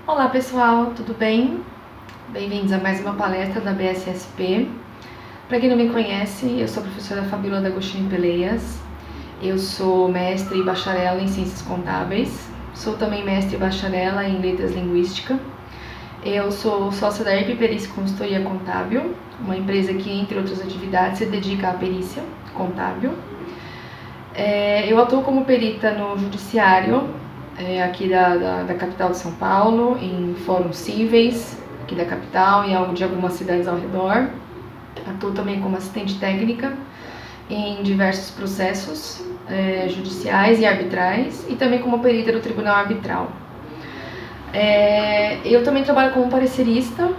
Olá pessoal, tudo bem? Bem-vindos a mais uma palestra da BSSP. Para quem não me conhece, eu sou a professora Fabíola D'Agostini Peleias. Eu sou mestre e bacharela em Ciências Contábeis. Sou também mestre e bacharela em Letras Linguística. Eu sou sócia da ERP Perícia e Consultoria Contábil, uma empresa que, entre outras atividades, se dedica à perícia contábil. Eu atuo como perita no judiciário, aqui da capital de São Paulo, em fóruns cíveis aqui da capital e de algumas cidades ao redor. Atuo também como assistente técnica em diversos processos judiciais e arbitrais e também como perita do Tribunal Arbitral. Eu também trabalho como parecerista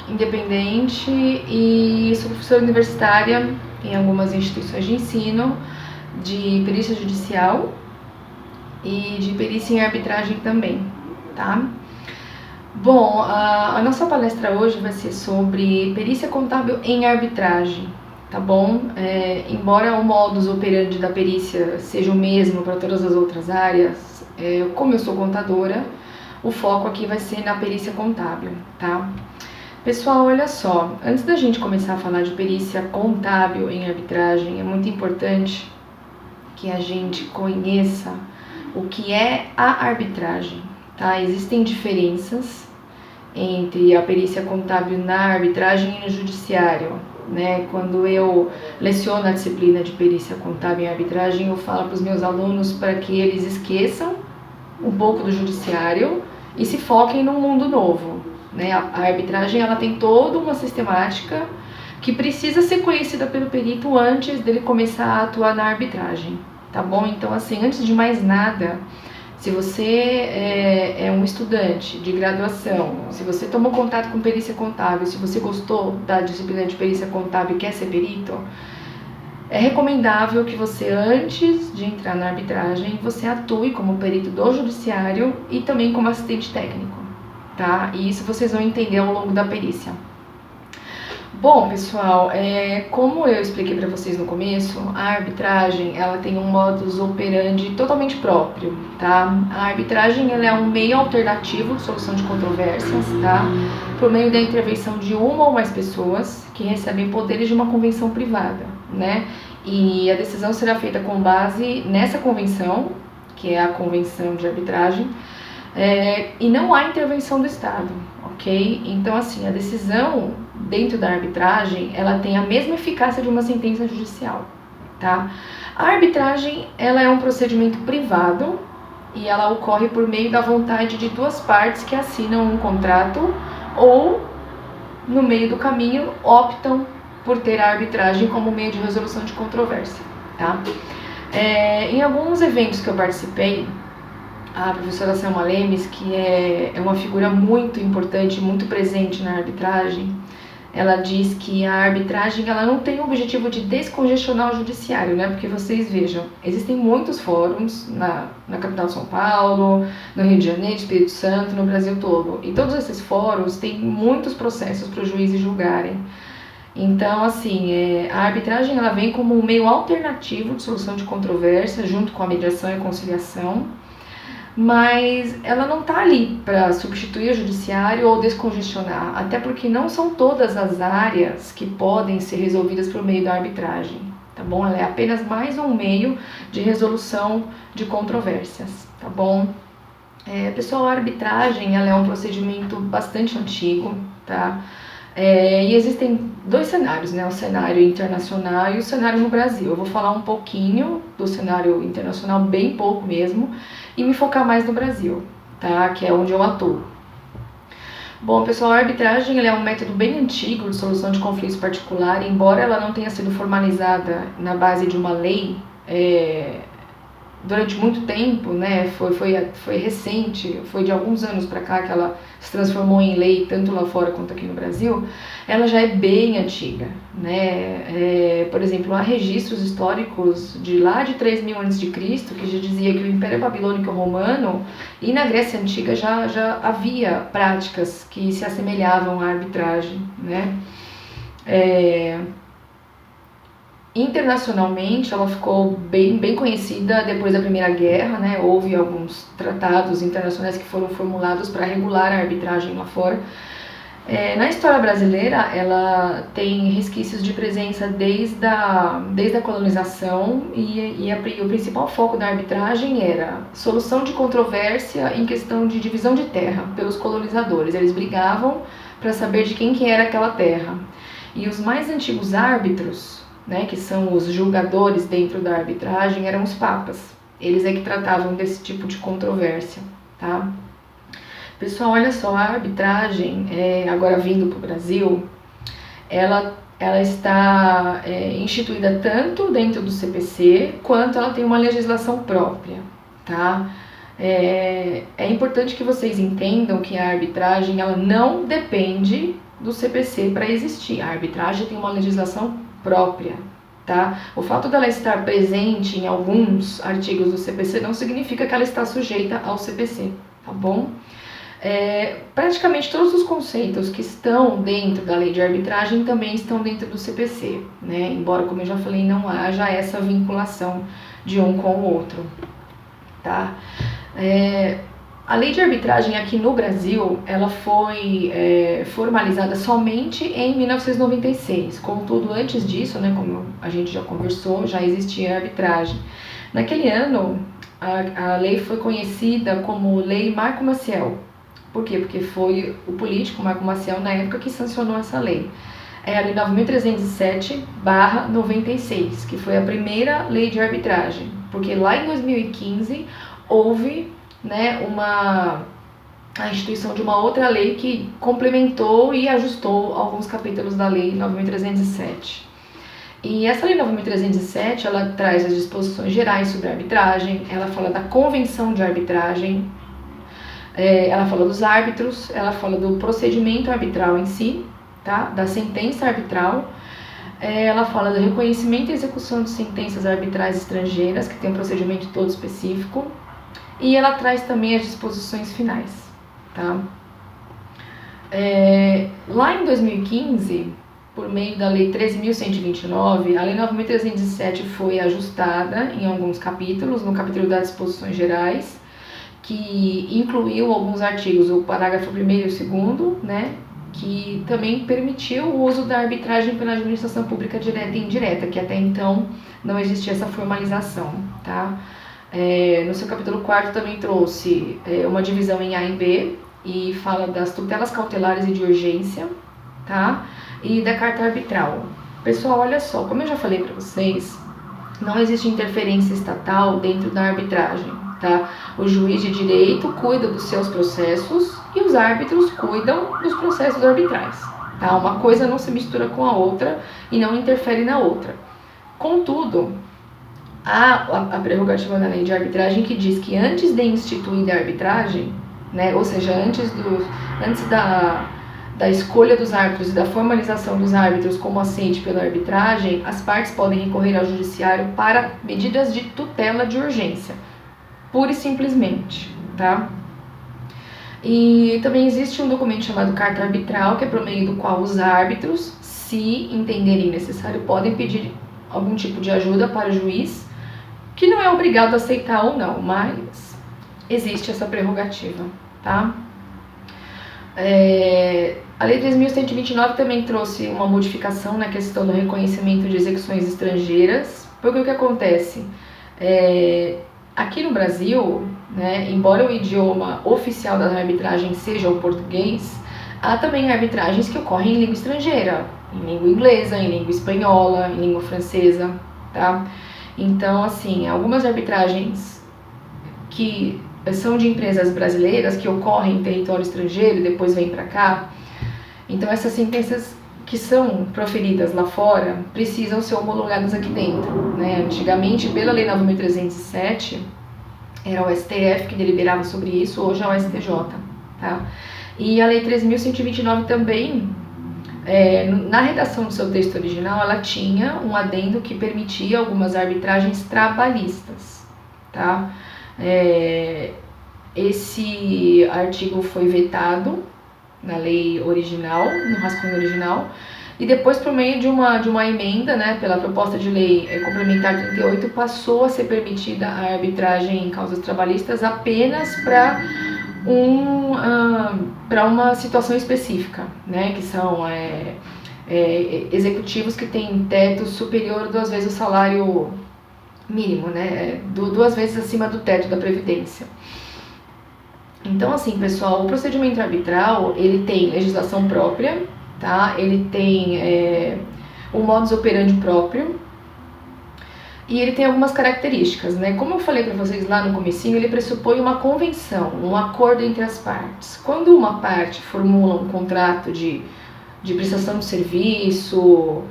independente e sou professora universitária em algumas instituições de ensino de perícia judicial e de perícia em arbitragem também, tá? Bom, a nossa palestra hoje vai ser sobre perícia contábil em arbitragem, tá bom? Embora o modus operandi da perícia seja o mesmo para todas as outras áreas, como eu sou contadora, o foco aqui vai ser na perícia contábil, tá? Pessoal, olha só, antes da gente começar a falar de perícia contábil em arbitragem, é muito importante que a gente conheça o que é a arbitragem, tá? Existem diferenças entre a perícia contábil na arbitragem e no judiciário, né? Quando eu leciono a disciplina de perícia contábil em arbitragem, eu falo para os meus alunos para que eles esqueçam um pouco do judiciário e se foquem num mundo novo, né? A arbitragem ela tem toda uma sistemática que precisa ser conhecida pelo perito antes dele começar a atuar na arbitragem, tá bom? Então, assim, antes de mais nada, se você é um estudante de graduação, se você tomou contato com perícia contábil, se você gostou da disciplina de perícia contábil e quer ser perito, é recomendável que você, antes de entrar na arbitragem, você atue como perito do judiciário e também como assistente técnico, tá? E isso vocês vão entender ao longo da perícia. Bom, pessoal, como eu expliquei para vocês no começo, a arbitragem ela tem um modus operandi totalmente próprio, tá? A arbitragem ela é um meio alternativo de solução de controvérsias, tá? Por meio da intervenção de uma ou mais pessoas que recebem poderes de uma convenção privada, né? E a decisão será feita com base nessa convenção, que é a convenção de arbitragem, e não há intervenção do Estado, ok? Então, assim, a decisão dentro da arbitragem, ela tem a mesma eficácia de uma sentença judicial, tá? A arbitragem, ela é um procedimento privado e ela ocorre por meio da vontade de duas partes que assinam um contrato ou, no meio do caminho, optam por ter a arbitragem como meio de resolução de controvérsia, tá? Em alguns eventos que eu participei, a professora Selma Lemes, que é uma figura muito importante, muito presente na arbitragem, ela diz que a arbitragem ela não tem o objetivo de descongestionar o judiciário, né? Porque vocês vejam, existem muitos fóruns na capital de São Paulo, no Rio de Janeiro, Espírito Santo, no Brasil todo. E todos esses fóruns têm muitos processos para os juízes julgarem. Então, assim, a arbitragem ela vem como um meio alternativo de solução de controvérsia, junto com a mediação e a conciliação, mas ela não está ali para substituir o judiciário ou descongestionar, até porque não são todas as áreas que podem ser resolvidas por meio da arbitragem, tá bom? Ela é apenas mais um meio de resolução de controvérsias, tá bom? Pessoal, a arbitragem ela é um procedimento bastante antigo, tá? E existem dois cenários, né? O cenário internacional e o cenário no Brasil. Eu vou falar um pouquinho do cenário internacional, bem pouco mesmo, e me focar mais no Brasil, tá? Que é onde eu atuo. Bom, pessoal, a arbitragem ela é um método bem antigo de solução de conflitos particular, embora ela não tenha sido formalizada na base de uma lei durante muito tempo, né? Foi recente, foi de alguns anos para cá que ela se transformou em lei, tanto lá fora quanto aqui no Brasil. Ela já é bem antiga, né? Por exemplo, há registros históricos de lá de 3000 a.C., que já dizia que o Império Babilônico Romano e na Grécia Antiga já havia práticas que se assemelhavam à arbitragem, né? Internacionalmente, ela ficou bem conhecida depois da Primeira Guerra, né? Houve alguns tratados internacionais que foram formulados para regular a arbitragem lá fora. Na história brasileira, ela tem resquícios de presença desde a colonização e o principal foco da arbitragem era solução de controvérsia em questão de divisão de terra pelos colonizadores. Eles brigavam para saber de quem que era aquela terra. E os mais antigos árbitros, né, que são os julgadores dentro da arbitragem, eram os papas. Eles é que tratavam desse tipo de controvérsia, tá? Pessoal, olha só, a arbitragem, agora vindo para o Brasil, ela está instituída tanto dentro do CPC, quanto ela tem uma legislação própria, tá? É importante que vocês entendam que a arbitragem, ela não depende do CPC para existir. A arbitragem tem uma legislação própria, tá? O fato dela estar presente em alguns artigos do CPC não significa que ela está sujeita ao CPC, tá bom? Praticamente todos os conceitos que estão dentro da lei de arbitragem também estão dentro do CPC, né? Embora, como eu já falei, não haja essa vinculação de um com o outro, tá? A lei de arbitragem aqui no Brasil, ela foi formalizada somente em 1996. Contudo, antes disso, né, como a gente já conversou, já existia arbitragem. Naquele ano, a lei foi conhecida como Lei Marco Maciel. Por quê? Porque foi o político Marco Maciel, na época, que sancionou essa lei. É a Lei 9.307/96, que foi a primeira lei de arbitragem. Porque lá em 2015 houve, né, a instituição de uma outra lei que complementou e ajustou alguns capítulos da Lei 9.307. E essa Lei 9.307, ela traz as disposições gerais sobre a arbitragem, ela fala da convenção de arbitragem, ela fala dos árbitros, ela fala do procedimento arbitral em si, tá? Da sentença arbitral, ela fala do reconhecimento e execução de sentenças arbitrais estrangeiras, que tem um procedimento todo específico, e ela traz também as disposições finais, tá? Lá em 2015, por meio da Lei 13.129, a Lei 9.307 foi ajustada em alguns capítulos, no capítulo das disposições gerais, que incluiu alguns artigos, o parágrafo 1º e o 2º, né, que também permitiu o uso da arbitragem pela administração pública direta e indireta, que até então não existia essa formalização, tá? No seu capítulo 4º também trouxe uma divisão em A e B, e fala das tutelas cautelares e de urgência, tá? E da carta arbitral. Pessoal, olha só, como eu já falei para vocês, não existe interferência estatal dentro da arbitragem, tá? O juiz de direito cuida dos seus processos e os árbitros cuidam dos processos arbitrais, tá? Uma coisa não se mistura com a outra e não interfere na outra. Contudo, há a prerrogativa na lei de arbitragem que diz que antes de instituir a arbitragem, né, ou seja, antes da escolha dos árbitros e da formalização dos árbitros como aceite pela arbitragem, as partes podem recorrer ao judiciário para medidas de tutela de urgência, pura e simplesmente, tá? E também existe um documento chamado carta arbitral, que é por meio do qual os árbitros, se entenderem necessário, podem pedir algum tipo de ajuda para o juiz, que não é obrigado a aceitar ou não, mas existe essa prerrogativa, tá? A Lei 3.129 também trouxe uma modificação na questão do reconhecimento de execuções estrangeiras, porque o que acontece? Aqui no Brasil, né, embora o idioma oficial da arbitragem seja o português, há também arbitragens que ocorrem em língua estrangeira, em língua inglesa, em língua espanhola, em língua francesa, tá? Então, assim, algumas arbitragens que são de empresas brasileiras que ocorrem em território estrangeiro e depois vêm para cá, então essas sentenças que são proferidas lá fora precisam ser homologadas aqui dentro, né? Antigamente, pela Lei 9.307, era o STF que deliberava sobre isso, hoje é o STJ, tá? E a Lei 3.129 também, na redação do seu texto original, ela tinha um adendo que permitia algumas arbitragens trabalhistas, tá? Esse artigo foi vetado na lei original, no rascunho original, e depois, por meio de uma emenda, né, pela proposta de lei complementar 38, passou a ser permitida a arbitragem em causas trabalhistas apenas para uma situação específica, né, que são executivos que têm teto superior 2 vezes o salário mínimo, né, 2 vezes acima do teto da Previdência. Então, assim, pessoal, o procedimento arbitral, ele tem legislação própria, tá? Ele tem um modus operandi próprio e ele tem algumas características, né? Como eu falei para vocês lá no comecinho, ele pressupõe uma convenção, um acordo entre as partes. Quando uma parte formula um contrato de prestação de serviço,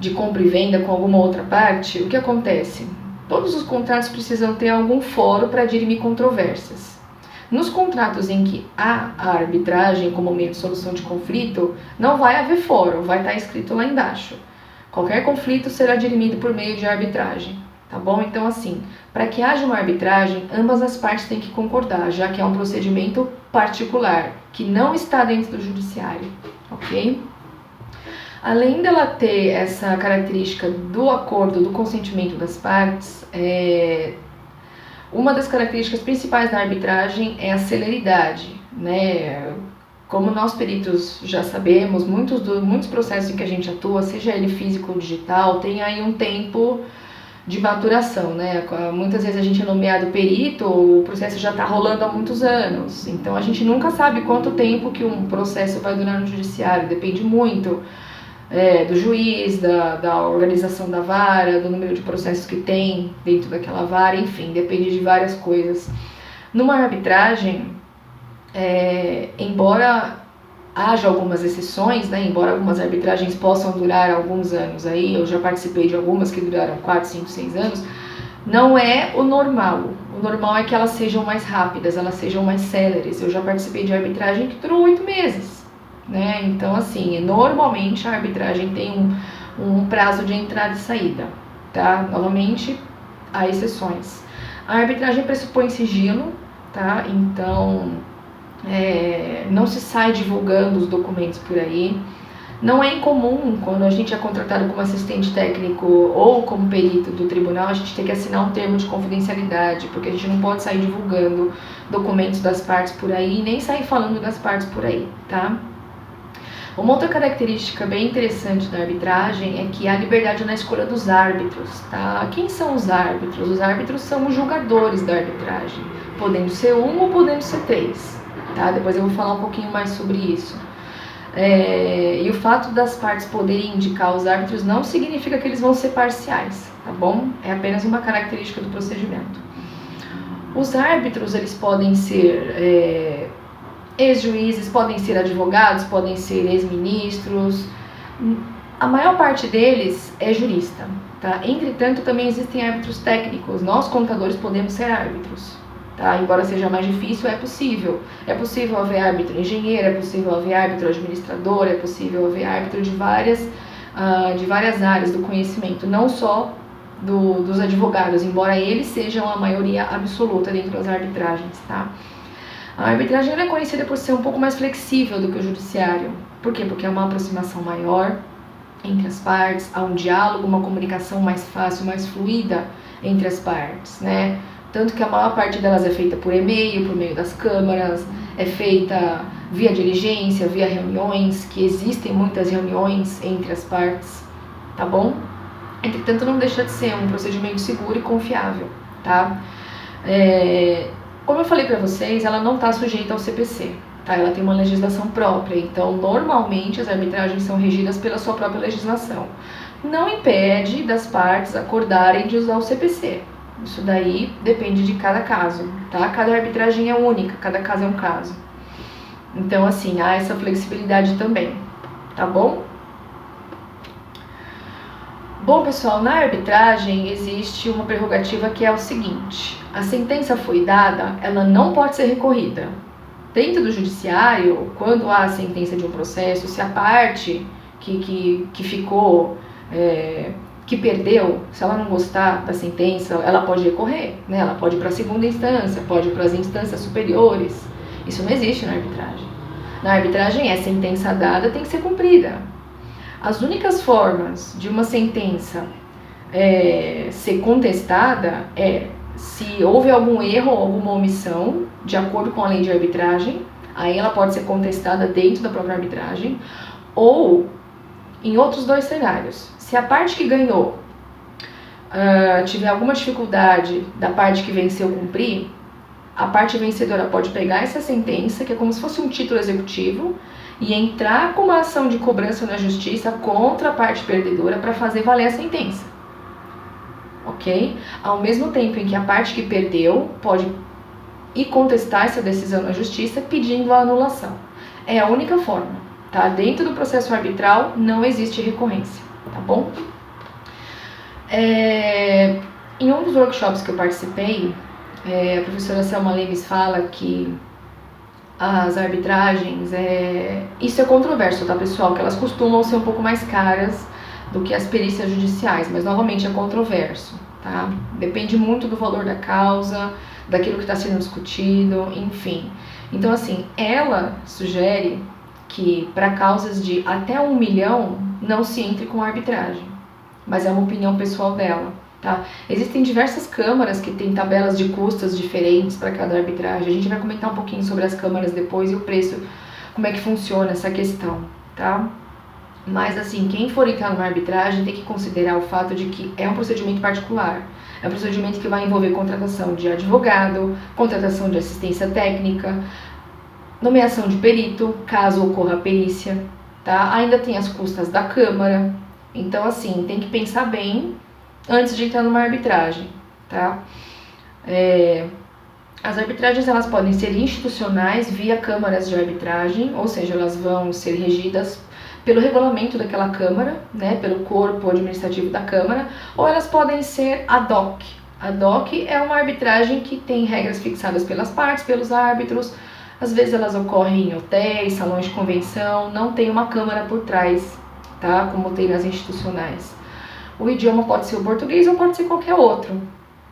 de compra e venda com alguma outra parte, o que acontece? Todos os contratos precisam ter algum fórum para dirimir controvérsias. Nos contratos em que há a arbitragem como meio de solução de conflito, não vai haver fórum, vai estar escrito lá embaixo. Qualquer conflito será dirimido por meio de arbitragem, tá bom? Então, assim, para que haja uma arbitragem, ambas as partes têm que concordar, já que é um procedimento particular, que não está dentro do judiciário, ok? Além dela ter essa característica do acordo, do consentimento das partes, uma das características principais da arbitragem é a celeridade, né? Como nós peritos já sabemos, muitos processos em que a gente atua, seja ele físico ou digital, tem aí um tempo de maturação, né? Muitas vezes a gente é nomeado perito, o processo já está rolando há muitos anos, então a gente nunca sabe quanto tempo que um processo vai durar no judiciário, depende muito do juiz, da organização da vara, do número de processos que tem dentro daquela vara, enfim, depende de várias coisas. Numa arbitragem, embora haja algumas exceções, né, embora algumas arbitragens possam durar alguns anos, aí eu já participei de algumas que duraram 4, 5, 6 anos, não é o normal. O normal é que elas sejam mais rápidas, elas sejam mais céleres. Eu já participei de arbitragem que durou 8 meses. Né? Então, assim, normalmente a arbitragem tem um prazo de entrada e saída, tá? Novamente, há exceções. A arbitragem pressupõe sigilo, tá? Então, não se sai divulgando os documentos por aí. Não é incomum, quando a gente é contratado como assistente técnico ou como perito do tribunal, a gente tem que assinar um termo de confidencialidade, porque a gente não pode sair divulgando documentos das partes por aí, nem sair falando das partes por aí, tá? Uma outra característica bem interessante da arbitragem é que há liberdade na escolha dos árbitros, tá? Quem são os árbitros? Os árbitros são os julgadores da arbitragem, podendo ser um ou podendo ser 3, tá? Depois eu vou falar um pouquinho mais sobre isso. E o fato das partes poderem indicar os árbitros não significa que eles vão ser parciais, tá bom? É apenas uma característica do procedimento. Os árbitros, eles podem ser ex-juízes, podem ser advogados, podem ser ex-ministros. A maior parte deles é jurista, tá? Entretanto, também existem árbitros técnicos. Nós, contadores, podemos ser árbitros, tá? Embora seja mais difícil, é possível. É possível haver árbitro engenheiro, é possível haver árbitro administrador, é possível haver árbitro de várias áreas do conhecimento, não só dos advogados, embora eles sejam a maioria absoluta dentro das arbitragens, tá? A arbitragem é conhecida por ser um pouco mais flexível do que o judiciário. Por quê? Porque é uma aproximação maior entre as partes, há um diálogo, uma comunicação mais fácil, mais fluida entre as partes, né? Tanto que a maior parte delas é feita por e-mail, por meio das câmaras, é feita via diligência, via reuniões, que existem muitas reuniões entre as partes, tá bom? Entretanto, não deixa de ser um procedimento seguro e confiável, tá? Como eu falei para vocês, ela não está sujeita ao CPC, tá? Ela tem uma legislação própria, então normalmente as arbitragens são regidas pela sua própria legislação. Não impede das partes acordarem de usar o CPC. Isso daí depende de cada caso, tá? Cada arbitragem é única, cada caso é um caso. Então, assim, há essa flexibilidade também, tá bom? Bom, pessoal, na arbitragem existe uma prerrogativa que é o seguinte: a sentença foi dada, ela não pode ser recorrida. Dentro do judiciário, quando há a sentença de um processo, se a parte que ficou, que perdeu, se ela não gostar da sentença, ela pode recorrer, né? Ela pode ir para a segunda instância, pode ir para as instâncias superiores. Isso não existe na arbitragem. Na arbitragem, sentença dada tem que ser cumprida. As únicas formas de uma sentença ser contestada é se houve algum erro ou alguma omissão, de acordo com a lei de arbitragem, aí ela pode ser contestada dentro da própria arbitragem, ou em outros dois cenários. Se a parte que ganhou tiver alguma dificuldade da parte que venceu cumprir, a parte vencedora pode pegar essa sentença, que é como se fosse um título executivo, e entrar com uma ação de cobrança na justiça contra a parte perdedora para fazer valer a sentença. Ok? Ao mesmo tempo em que a parte que perdeu pode ir contestar essa decisão na justiça pedindo a anulação. É a única forma, tá? Dentro do processo arbitral não existe recorrência, tá bom? Em um dos workshops que eu participei, a professora Selma Lemes fala que as arbitragens, isso é controverso, tá, pessoal? Que elas costumam ser um pouco mais caras do que as perícias judiciais, mas novamente é controverso, tá? Depende muito do valor da causa, daquilo que está sendo discutido, enfim. Então, assim, ela sugere que para causas de até 1 milhão não se entre com arbitragem, mas é uma opinião pessoal dela, tá? Existem diversas câmaras que têm tabelas de custas diferentes para cada arbitragem. A gente vai comentar um pouquinho sobre as câmaras depois e o preço, como é que funciona essa questão, tá? Mas assim, quem for entrar numa arbitragem tem que considerar o fato de que é um procedimento particular. É um procedimento que vai envolver contratação de advogado, contratação de assistência técnica, nomeação de perito, caso ocorra a perícia, tá? Ainda tem as custas da câmara. Então assim, tem que pensar bem antes de entrar numa arbitragem, tá? As arbitragens elas podem ser institucionais via câmaras de arbitragem, ou seja, elas vão ser regidas pelo regulamento daquela câmara, né, pelo corpo administrativo da câmara, ou elas podem ser ad hoc. Ad hoc é uma arbitragem que tem regras fixadas pelas partes, pelos árbitros. Às vezes elas ocorrem em hotéis, salões de convenção, não tem uma câmara por trás, tá, como tem nas institucionais. O idioma pode ser o português ou pode ser qualquer outro,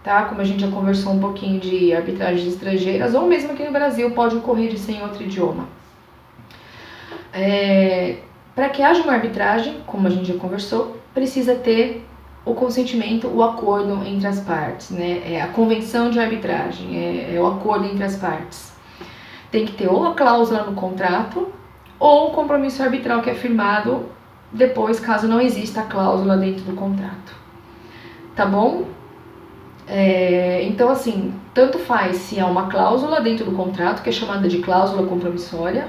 tá? Como a gente já conversou um pouquinho de arbitragens estrangeiras, ou mesmo aqui no Brasil pode ocorrer de ser em outro idioma. Para que haja uma arbitragem, como a gente já conversou, precisa ter o consentimento, o acordo entre as partes, né? É a convenção de arbitragem, é o acordo entre as partes. Tem que ter ou a cláusula no contrato, ou o compromisso arbitral que é firmado depois, caso não exista a cláusula dentro do contrato. Tá bom? Então, assim, tanto faz se há uma cláusula dentro do contrato, que é chamada de cláusula compromissória,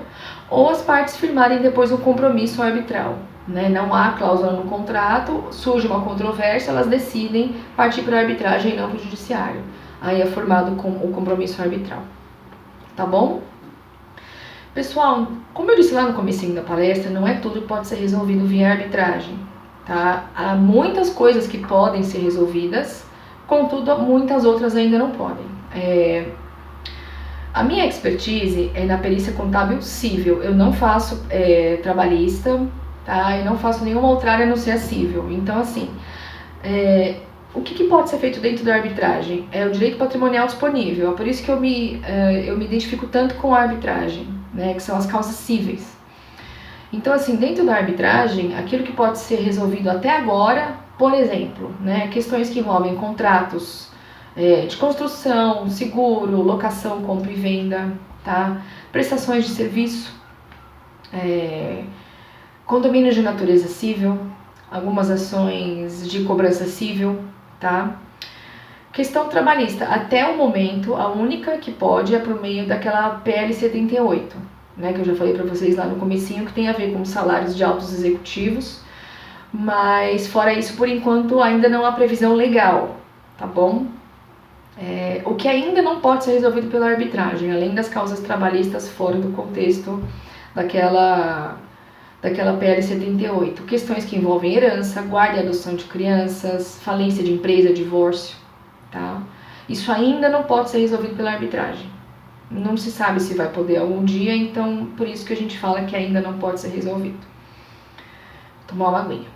ou as partes firmarem depois um compromisso arbitral, né? Não há cláusula no contrato, surge uma controvérsia, elas decidem partir para a arbitragem e não para o judiciário. Aí é formado com o compromisso arbitral. Tá bom? Pessoal, como eu disse lá no comecinho da palestra, não é tudo que pode ser resolvido via arbitragem, tá? Há muitas coisas que podem ser resolvidas, contudo, muitas outras ainda não podem. A minha expertise é na perícia contábil civil. Eu não faço trabalhista, tá? Eu não faço nenhuma outra área a não ser a civil. Então, assim, o que pode ser feito dentro da arbitragem? É o direito patrimonial disponível. É por isso que eu me identifico tanto com a arbitragem, né? Que são as causas cíveis. Então, assim, dentro da arbitragem, aquilo que pode ser resolvido até agora, por exemplo, né, questões que envolvem contratos de construção, seguro, locação, compra e venda, tá? Prestações de serviço, condomínios de natureza civil, algumas ações de cobrança civil, tá? Questão trabalhista, até o momento, a única que pode é por meio daquela PL 78, né, que eu já falei para vocês lá no comecinho, que tem a ver com salários de altos executivos, mas fora isso, por enquanto, ainda não há previsão legal, tá bom? O que ainda não pode ser resolvido pela arbitragem, além das causas trabalhistas fora do contexto daquela PL 78, questões que envolvem herança, guarda e adoção de crianças, falência de empresa, divórcio, tá? Isso ainda não pode ser resolvido pela arbitragem. Não se sabe se vai poder algum dia, então por isso que a gente fala que ainda não pode ser resolvido. Vou tomar uma aguinha.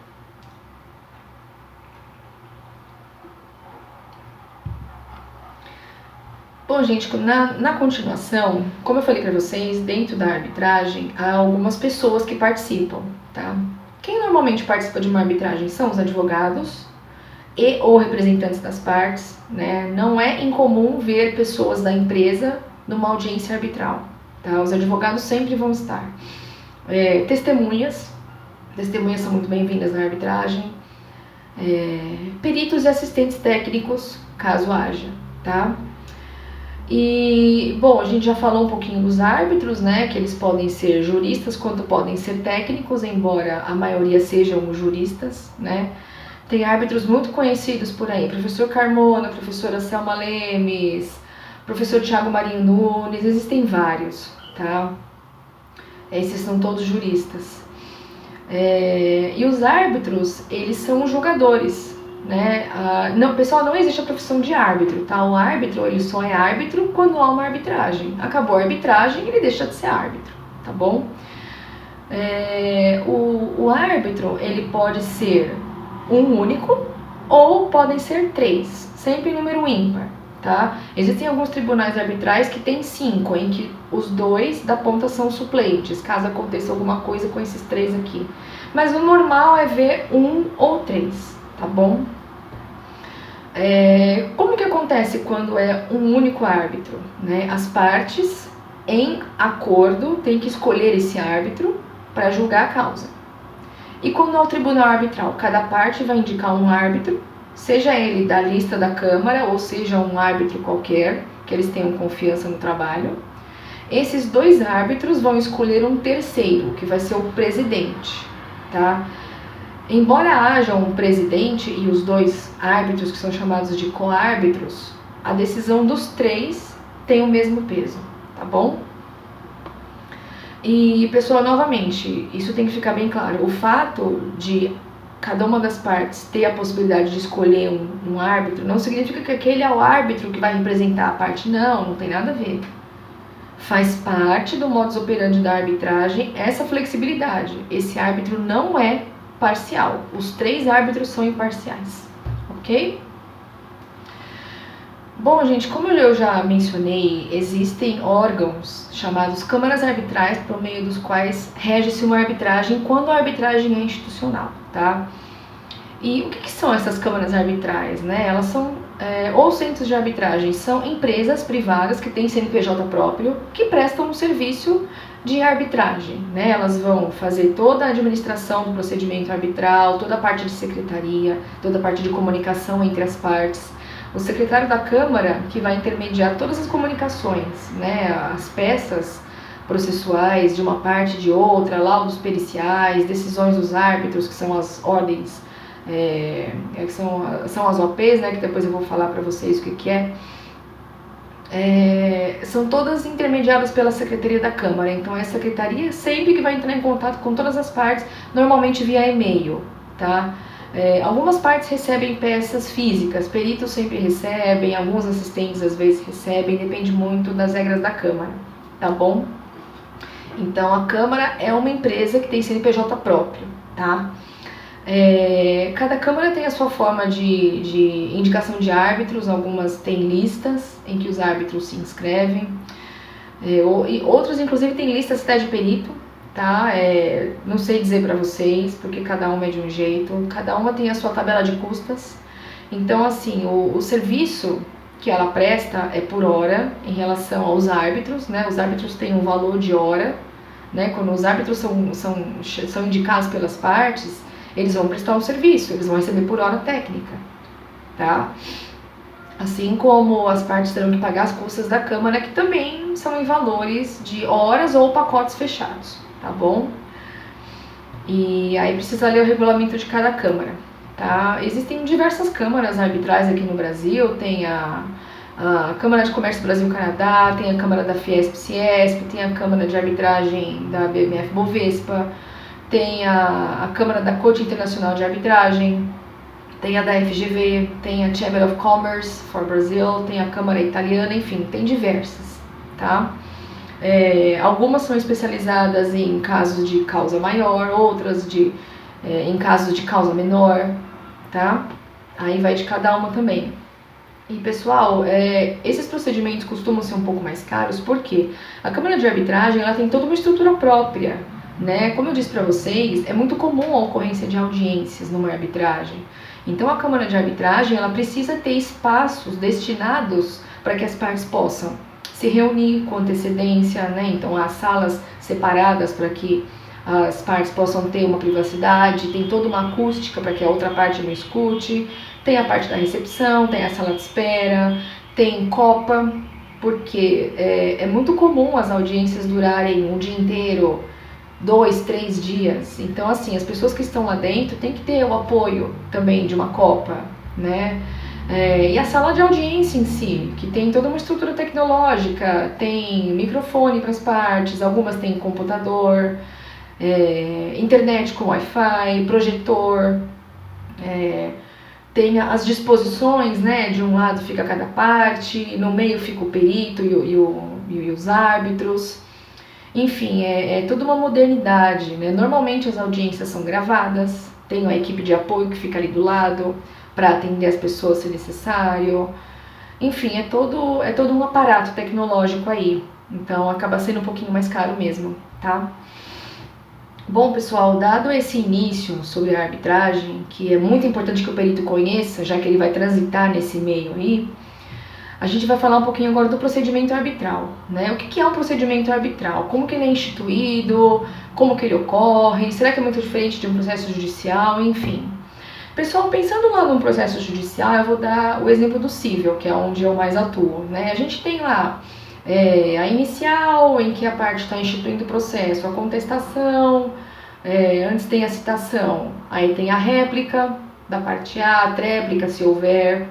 Bom, gente, na continuação, como eu falei para vocês, dentro da arbitragem há algumas pessoas que participam, tá? Quem normalmente participa de uma arbitragem são os advogados e ou representantes das partes, né? Não é incomum ver pessoas da empresa numa audiência arbitral, tá? Os advogados sempre vão estar. Testemunhas são muito bem-vindas na arbitragem, peritos e assistentes técnicos, caso haja, tá? E, bom, a gente já falou um pouquinho dos árbitros, né, que eles podem ser juristas quanto podem ser técnicos, embora a maioria sejam juristas, né. Tem árbitros muito conhecidos por aí, professor Carmona, professora Selma Lemes, professor Thiago Marinho Nunes, existem vários, tá? Esses são todos juristas. E os árbitros, eles são jogadores, né? Não, pessoal, não existe a profissão de árbitro, tá? O árbitro, ele só é árbitro quando há uma arbitragem. Acabou a arbitragem, ele deixa de ser árbitro, tá bom? O árbitro, ele pode ser um único ou podem ser 3, sempre em número ímpar, tá? Existem alguns tribunais arbitrais que tem 5, em que os 2 da ponta são suplentes, caso aconteça alguma coisa com esses 3 aqui. Mas o normal é ver 1 ou 3, tá bom? Como que acontece quando é um único árbitro, né? As partes, em acordo, têm que escolher esse árbitro para julgar a causa. E quando é o tribunal arbitral, cada parte vai indicar um árbitro, seja ele da lista da Câmara ou seja um árbitro qualquer, que eles tenham confiança no trabalho. Esses 2 árbitros vão escolher um terceiro, que vai ser o presidente, tá? Embora haja um presidente e os 2 árbitros, que são chamados de coárbitros, a decisão dos 3 tem o mesmo peso, tá bom? E, pessoal, novamente, isso tem que ficar bem claro. O fato de cada uma das partes ter a possibilidade de escolher um árbitro não significa que aquele é o árbitro que vai representar a parte. Não tem nada a ver. Faz parte do modus operandi da arbitragem essa flexibilidade. Esse árbitro não é parcial. Os 3 árbitros são imparciais, ok? Bom, gente, como eu já mencionei, existem órgãos chamados câmaras arbitrais, por meio dos quais rege-se uma arbitragem quando a arbitragem é institucional, tá? E o que são essas câmaras arbitrais, né? Elas são, ou centros de arbitragem, são empresas privadas que têm CNPJ próprio, que prestam um serviço de arbitragem, né? Elas vão fazer toda a administração do procedimento arbitral, toda a parte de secretaria, toda a parte de comunicação entre as partes. O secretário da Câmara, que vai intermediar todas as comunicações, né, as peças processuais de uma parte e de outra, laudos periciais, decisões dos árbitros, que são as ordens, que são as OPs, né, que depois eu vou falar para vocês o que é. São todas intermediadas pela Secretaria da Câmara, então é a Secretaria sempre que vai entrar em contato com todas as partes, normalmente via e-mail, tá? Algumas partes recebem peças físicas, peritos sempre recebem, alguns assistentes às vezes recebem, depende muito das regras da Câmara, tá bom? Então a Câmara é uma empresa que tem CNPJ próprio, tá? Cada Câmara tem a sua forma de indicação de árbitros, algumas têm listas em que os árbitros se inscrevem, e outras inclusive têm listas até de perito, tá? Não sei dizer para vocês, porque cada uma é de um jeito, cada uma tem a sua tabela de custas. Então, assim, o serviço que ela presta é por hora em relação aos árbitros, né? Os árbitros têm um valor de hora, né? Quando os árbitros são indicados pelas partes, eles vão prestar um serviço, eles vão receber por hora técnica, tá? Assim como as partes terão que pagar as custas da Câmara, que também são em valores de horas ou pacotes fechados, tá bom? E aí precisa ler o regulamento de cada Câmara, tá? Existem diversas câmaras arbitrais aqui no Brasil, tem a Câmara de Comércio Brasil-Canadá, tem a Câmara da Fiesp-Ciesp, tem a Câmara de Arbitragem da BMF-Bovespa, tem a Câmara da Corte Internacional de Arbitragem, tem a da FGV, tem a Chamber of Commerce for Brazil, tem a Câmara Italiana, enfim, tem diversas, tá? Algumas são especializadas em casos de causa maior, outras em casos de causa menor, tá? Aí vai de cada uma também. E pessoal, esses procedimentos costumam ser um pouco mais caros porque a Câmara de Arbitragem ela tem toda uma estrutura própria, né? Como eu disse para vocês, é muito comum a ocorrência de audiências numa arbitragem. Então a Câmara de Arbitragem ela precisa ter espaços destinados para que as partes possam se reunir com antecedência, né? Então há salas separadas para que as partes possam ter uma privacidade, tem toda uma acústica para que a outra parte não escute, tem a parte da recepção, tem a sala de espera, tem copa, porque é muito comum as audiências durarem um dia inteiro, 2, 3 dias. Então, assim, as pessoas que estão lá dentro têm que ter o apoio também de uma copa, né? E a sala de audiência em si, que tem toda uma estrutura tecnológica, tem microfone para as partes, algumas têm computador, internet com Wi-Fi, projetor, tem as disposições, né? De um lado fica cada parte, no meio fica o perito e os árbitros. Enfim, é toda uma modernidade, né? Normalmente as audiências são gravadas, tem uma equipe de apoio que fica ali do lado para atender as pessoas se necessário. Enfim, é todo um aparato tecnológico aí, então acaba sendo um pouquinho mais caro mesmo, tá? Bom, pessoal, dado esse início sobre a arbitragem, que é muito importante que o perito conheça, já que ele vai transitar nesse meio aí, a gente vai falar um pouquinho agora do procedimento arbitral, né? O que é um procedimento arbitral? Como que ele é instituído? Como que ele ocorre? Será que é muito diferente de um processo judicial? Enfim. Pessoal, pensando lá num processo judicial, eu vou dar o exemplo do cível, que é onde eu mais atuo, né? A gente tem lá a inicial, em que a parte está instituindo o processo, a contestação, antes tem a citação, aí tem a réplica da parte A, a tréplica, se houver,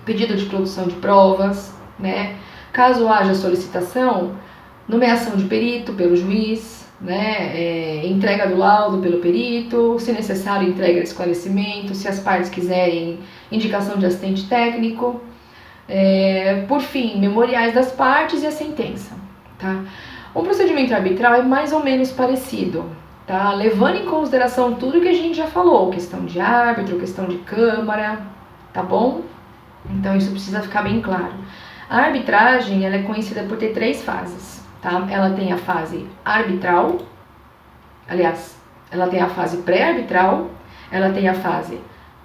pedido de produção de provas, né? Caso haja solicitação, nomeação de perito pelo juiz, né? Entrega do laudo pelo perito, se necessário, entrega de esclarecimento, se as partes quiserem, indicação de assistente técnico. Por fim, memoriais das partes e a sentença, tá? Um procedimento arbitral é mais ou menos parecido, tá? Levando em consideração tudo que a gente já falou, questão de árbitro, questão de câmara, tá bom? Então isso precisa ficar bem claro. A arbitragem ela é conhecida por ter 3 fases, tá? Ela tem a fase arbitral, aliás, ela tem a fase pré-arbitral, ela tem a fase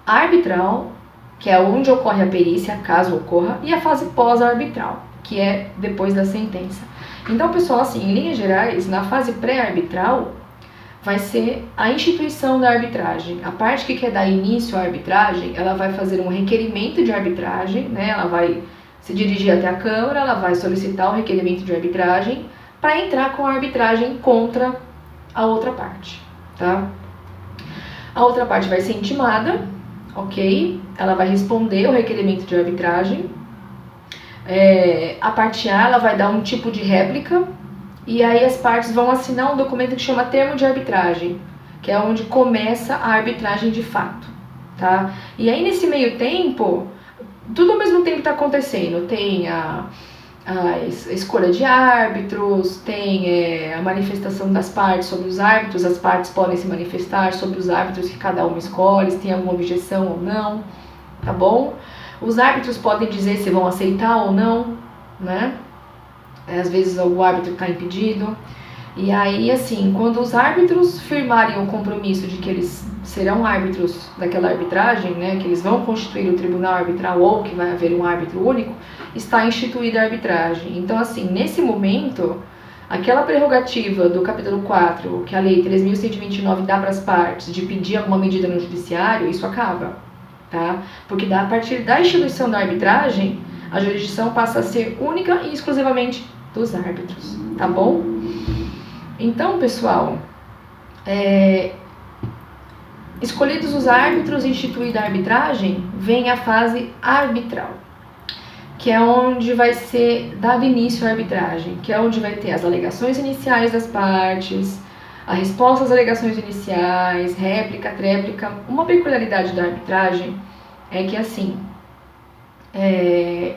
arbitral, que é onde ocorre a perícia, caso ocorra, e a fase pós-arbitral, que é depois da sentença. Então, pessoal, assim, em linhas gerais, na fase pré-arbitral, vai ser a instituição da arbitragem. A parte que quer dar início à arbitragem, ela vai fazer um requerimento de arbitragem, né? Ela vai se dirigir até a Câmara, ela vai solicitar o requerimento de arbitragem para entrar com a arbitragem contra a outra parte, tá? A outra parte vai ser intimada, ok? Ela vai responder o requerimento de arbitragem. A parte A, ela vai dar um tipo de réplica, e aí as partes vão assinar um documento que chama termo de arbitragem, que é onde começa a arbitragem de fato, tá? E aí nesse meio tempo, tudo ao mesmo tempo está acontecendo. Tem a escolha de árbitros, tem a manifestação das partes sobre os árbitros, as partes podem se manifestar sobre os árbitros que cada uma escolhe, se tem alguma objeção ou não, tá bom? Os árbitros podem dizer se vão aceitar ou não, né? Às vezes o árbitro está impedido. E aí, assim, quando os árbitros firmarem o compromisso de que eles serão árbitros daquela arbitragem, né, que eles vão constituir o tribunal arbitral ou que vai haver um árbitro único, está instituída a arbitragem. Então, assim, nesse momento, aquela prerrogativa do capítulo 4, que a lei 3.129 dá para as partes, de pedir alguma medida no judiciário, isso acaba, tá? Porque a partir da instituição da arbitragem, a jurisdição passa a ser única e exclusivamente dos árbitros, tá bom? Então, pessoal, escolhidos os árbitros e instituída a arbitragem, vem a fase arbitral, que é onde vai ser dado início à arbitragem, que é onde vai ter as alegações iniciais das partes, a resposta às alegações iniciais, réplica, tréplica. Uma peculiaridade da arbitragem é que, assim,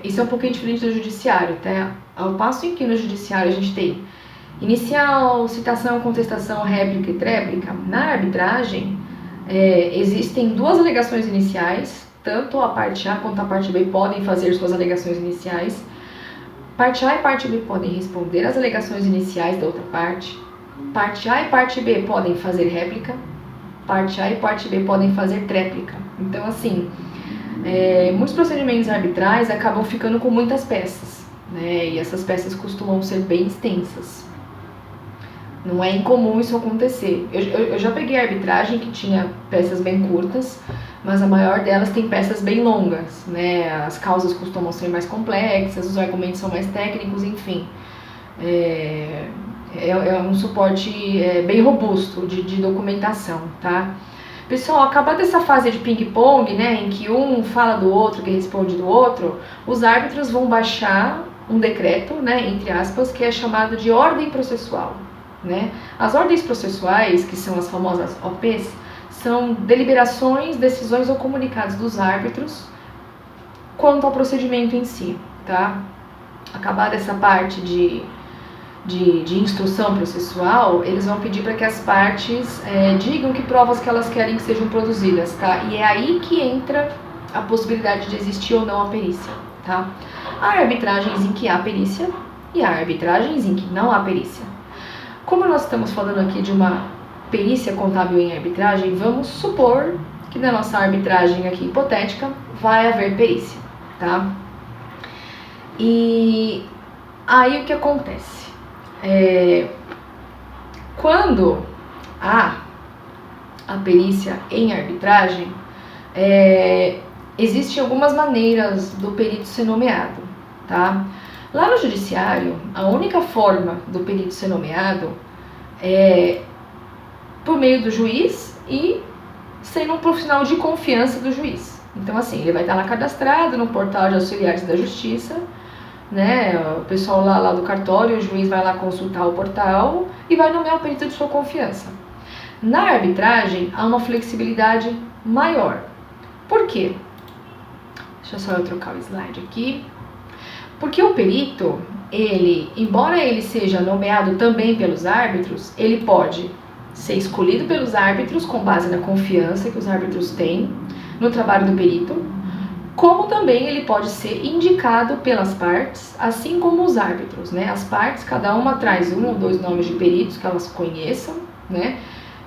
isso é um pouquinho diferente do judiciário, tá? Ao passo em que no judiciário a gente tem inicial, citação, contestação, réplica e tréplica, na arbitragem existem 2 alegações iniciais, tanto a parte A quanto a parte B podem fazer suas alegações iniciais. Parte A e parte B podem responder às alegações iniciais da outra parte. Parte A e parte B podem fazer réplica, parte A e parte B podem fazer tréplica. Então, assim, muitos procedimentos arbitrais acabam ficando com muitas peças, né? E essas peças costumam ser bem extensas. Não é incomum isso acontecer. Eu já peguei arbitragem que tinha peças bem curtas, mas a maior delas tem peças bem longas, né? As causas costumam ser mais complexas, os argumentos são mais técnicos, enfim. É um suporte bem robusto de documentação, tá? Pessoal, acabada essa fase de ping-pong, né, em que um fala do outro, que responde do outro, os árbitros vão baixar um decreto, né, entre aspas, que é chamado de ordem processual, né? As ordens processuais, que são as famosas OPs, são deliberações, decisões ou comunicados dos árbitros quanto ao procedimento em si, tá? Acabada essa parte de instrução processual, eles vão pedir para que as partes digam que provas que elas querem que sejam produzidas, tá? E é aí que entra a possibilidade de existir ou não a perícia, tá? Há arbitragens em que há perícia e há arbitragens em que não há perícia. Como nós estamos falando aqui de uma perícia contábil em arbitragem, vamos supor que na nossa arbitragem aqui hipotética vai haver perícia, tá? E aí o que acontece? Quando há a perícia em arbitragem, existem algumas maneiras do perito ser nomeado, tá? Lá no judiciário, a única forma do perito ser nomeado é por meio do juiz e sendo um profissional de confiança do juiz. Então, assim, ele vai estar lá cadastrado no portal de auxiliares da justiça, né? O pessoal lá do cartório, o juiz vai lá consultar o portal e vai nomear o perito de sua confiança. Na arbitragem, há uma flexibilidade maior. Por quê? Deixa só eu trocar o slide aqui. Porque o perito, embora ele seja nomeado também pelos árbitros, ele pode ser escolhido pelos árbitros com base na confiança que os árbitros têm no trabalho do perito, como também ele pode ser indicado pelas partes, assim como os árbitros, né? As partes, cada uma traz 1 ou 2 nomes de peritos que elas conheçam, né?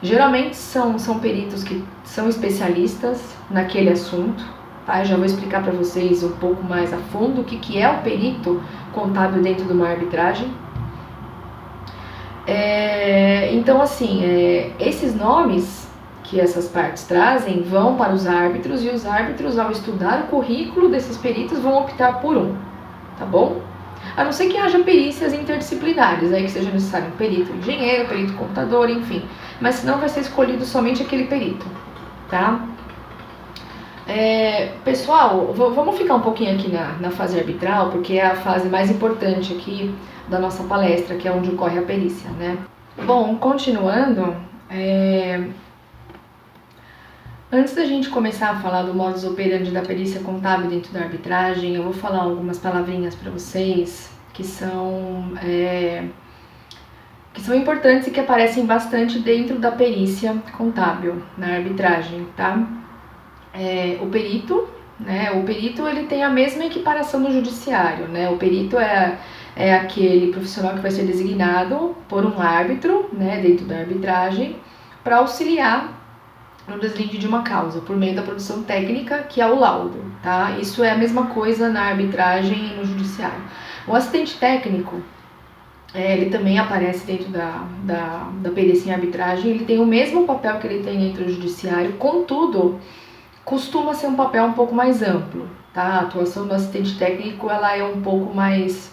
Geralmente são peritos que são especialistas naquele assunto, tá? Eu já vou explicar para vocês um pouco mais a fundo o que é o perito contábil dentro de uma arbitragem. Então, assim, esses nomes que essas partes trazem vão para os árbitros e os árbitros, ao estudar o currículo desses peritos, vão optar por um, tá bom? A não ser que haja perícias interdisciplinares, aí que seja necessário um perito engenheiro, perito computador, enfim. Mas senão vai ser escolhido somente aquele perito, tá? Pessoal, vamos ficar um pouquinho aqui na fase arbitral, porque é a fase mais importante aqui da nossa palestra, que é onde ocorre a perícia, né? Bom, continuando, antes da gente começar a falar do modus operandi da perícia contábil dentro da arbitragem, eu vou falar algumas palavrinhas para vocês que são importantes e que aparecem bastante dentro da perícia contábil na arbitragem, tá? O perito, né? O perito, ele tem a mesma equiparação no judiciário, né? O perito é aquele profissional que vai ser designado por um árbitro, né, dentro da arbitragem, para auxiliar no deslinde de uma causa, por meio da produção técnica, que é o laudo, tá? Isso é a mesma coisa na arbitragem e no judiciário. O assistente técnico, ele também aparece dentro da perícia em arbitragem, ele tem o mesmo papel que ele tem dentro do judiciário, contudo, costuma ser um papel um pouco mais amplo, tá? A atuação do assistente técnico, ela é um pouco mais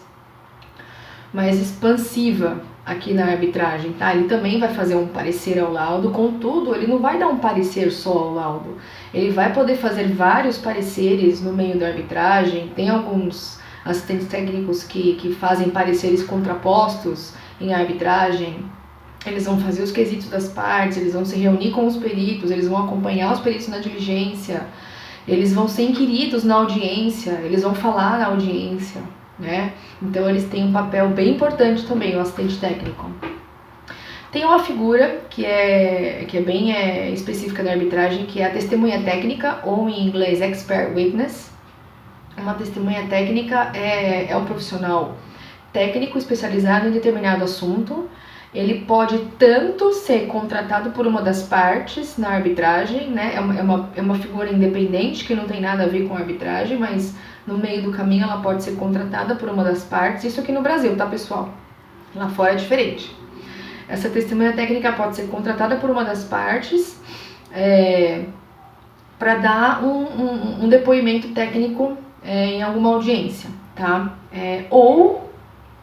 expansiva aqui na arbitragem, tá? Ele também vai fazer um parecer ao laudo, contudo, ele não vai dar um parecer só ao laudo, ele vai poder fazer vários pareceres no meio da arbitragem. Tem alguns assistentes técnicos que fazem pareceres contrapostos em arbitragem. Eles vão fazer os quesitos das partes, eles vão se reunir com os peritos, eles vão acompanhar os peritos na diligência, eles vão ser inquiridos na audiência, eles vão falar na audiência, né? Então eles têm um papel bem importante também, o assistente técnico. Tem uma figura que é bem específica da arbitragem, que é a testemunha técnica, ou em inglês expert witness. Uma testemunha técnica é um profissional técnico especializado em determinado assunto, ele pode tanto ser contratado por uma das partes na arbitragem, né? É uma figura independente que não tem nada a ver com a arbitragem, mas no meio do caminho ela pode ser contratada por uma das partes. Isso aqui no Brasil, tá, pessoal? Lá fora é diferente. Essa testemunha técnica pode ser contratada por uma das partes para dar um depoimento técnico em alguma audiência, tá? Ou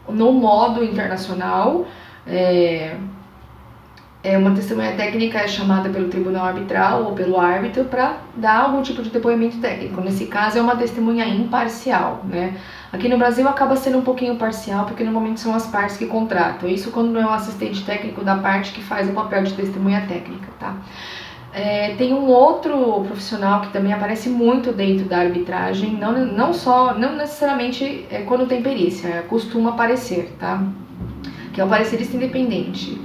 no modo internacional, uma testemunha técnica é chamada pelo tribunal arbitral ou pelo árbitro para dar algum tipo de depoimento técnico. Nesse caso é uma testemunha imparcial, né? Aqui no Brasil acaba sendo um pouquinho parcial, porque normalmente são as partes que contratam. Isso quando não é o assistente técnico da parte que faz o papel de testemunha técnica, tá? Tem um outro profissional que também aparece muito dentro da arbitragem, não necessariamente quando tem perícia, costuma aparecer, tá? Que é o parecerista independente.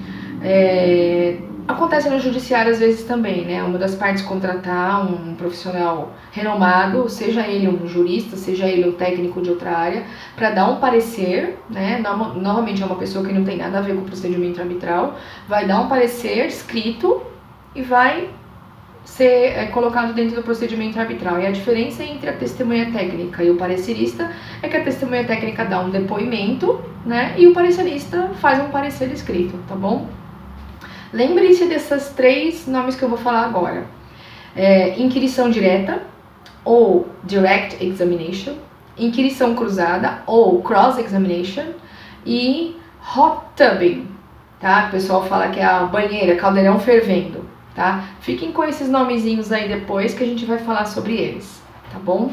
Acontece no judiciário às vezes também, né? Uma das partes contratar um profissional renomado, seja ele um jurista, seja ele um técnico de outra área, para dar um parecer, né? Normalmente é uma pessoa que não tem nada a ver com o procedimento arbitral, vai dar um parecer escrito e vai ser colocado dentro do procedimento arbitral. E a diferença entre a testemunha técnica e o parecerista é que a testemunha técnica dá um depoimento, né? E o parecerista faz um parecer escrito, tá bom? Lembre-se desses 3 nomes que eu vou falar agora. Inquirição direta, ou direct examination, inquirição cruzada, ou cross-examination, e hot tubbing, tá? O pessoal fala que é a banheira, caldeirão fervendo, tá? Fiquem com esses nomezinhos aí depois que a gente vai falar sobre eles, tá bom?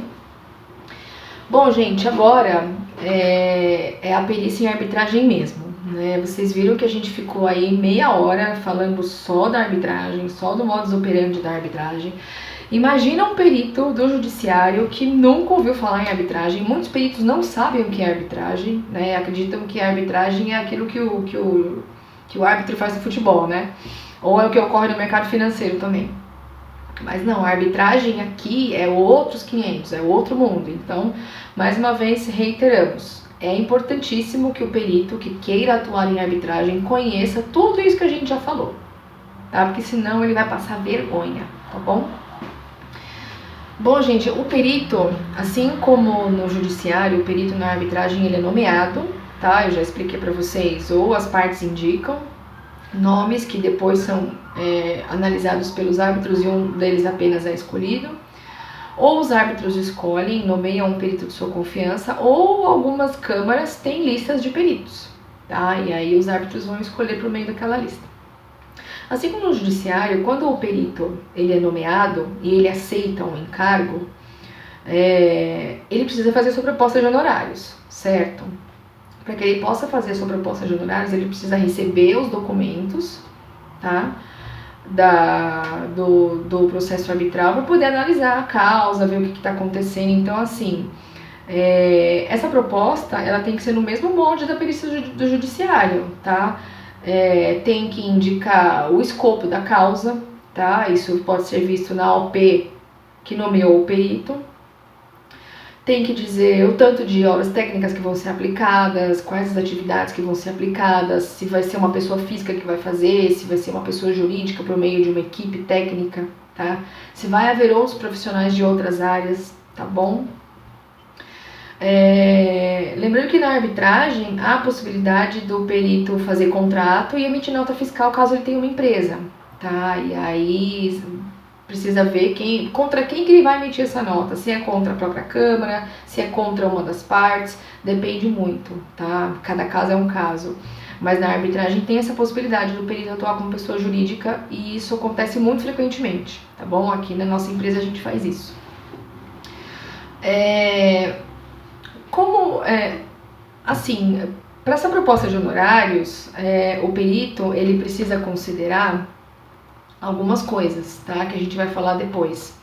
Bom, gente, agora é a perícia em arbitragem mesmo, né? Vocês viram que a gente ficou aí meia hora falando só da arbitragem, só do modus operandi da arbitragem. Imagina um perito do judiciário que nunca ouviu falar em arbitragem. Muitos peritos não sabem o que é arbitragem, né? Acreditam que a arbitragem é aquilo que o árbitro faz no futebol, né? Ou é o que ocorre no mercado financeiro também. Mas não, a arbitragem aqui é outros 500, é outro mundo. Então, mais uma vez, reiteramos. É importantíssimo que o perito que queira atuar em arbitragem conheça tudo isso que a gente já falou, tá? Porque senão ele vai passar vergonha, tá bom? Bom, gente, o perito, assim como no judiciário, o perito na arbitragem ele é nomeado, tá? Eu já expliquei pra vocês, ou as partes indicam nomes que depois são analisados pelos árbitros e um deles apenas é escolhido, ou os árbitros escolhem, nomeiam um perito de sua confiança, ou algumas câmaras têm listas de peritos, tá? E aí os árbitros vão escolher por meio daquela lista. Assim como no judiciário, quando o perito ele é nomeado e ele aceita um encargo, ele precisa fazer sua proposta de honorários, certo? Para que ele possa fazer a sua proposta de honorários, ele precisa receber os documentos, tá? Do processo arbitral para poder analisar a causa, ver o que está acontecendo. Então, assim, essa proposta ela tem que ser no mesmo molde da perícia do judiciário, tá? Tem que indicar o escopo da causa, tá? Isso pode ser visto na OP que nomeou o perito. Tem que dizer o tanto de horas técnicas que vão ser aplicadas, quais as atividades que vão ser aplicadas, se vai ser uma pessoa física que vai fazer, se vai ser uma pessoa jurídica por meio de uma equipe técnica, tá? Se vai haver outros profissionais de outras áreas, tá bom? Lembrando que na arbitragem há a possibilidade do perito fazer contrato e emitir nota fiscal caso ele tenha uma empresa, tá? E aí precisa ver contra quem que ele vai emitir essa nota, se é contra a própria Câmara, se é contra uma das partes, depende muito, tá? Cada caso é um caso. Mas na arbitragem tem essa possibilidade do perito atuar como pessoa jurídica e isso acontece muito frequentemente, tá bom? Aqui na nossa empresa a gente faz isso. Assim, para essa proposta de honorários, o perito ele precisa considerar algumas coisas, tá? Que a gente vai falar depois.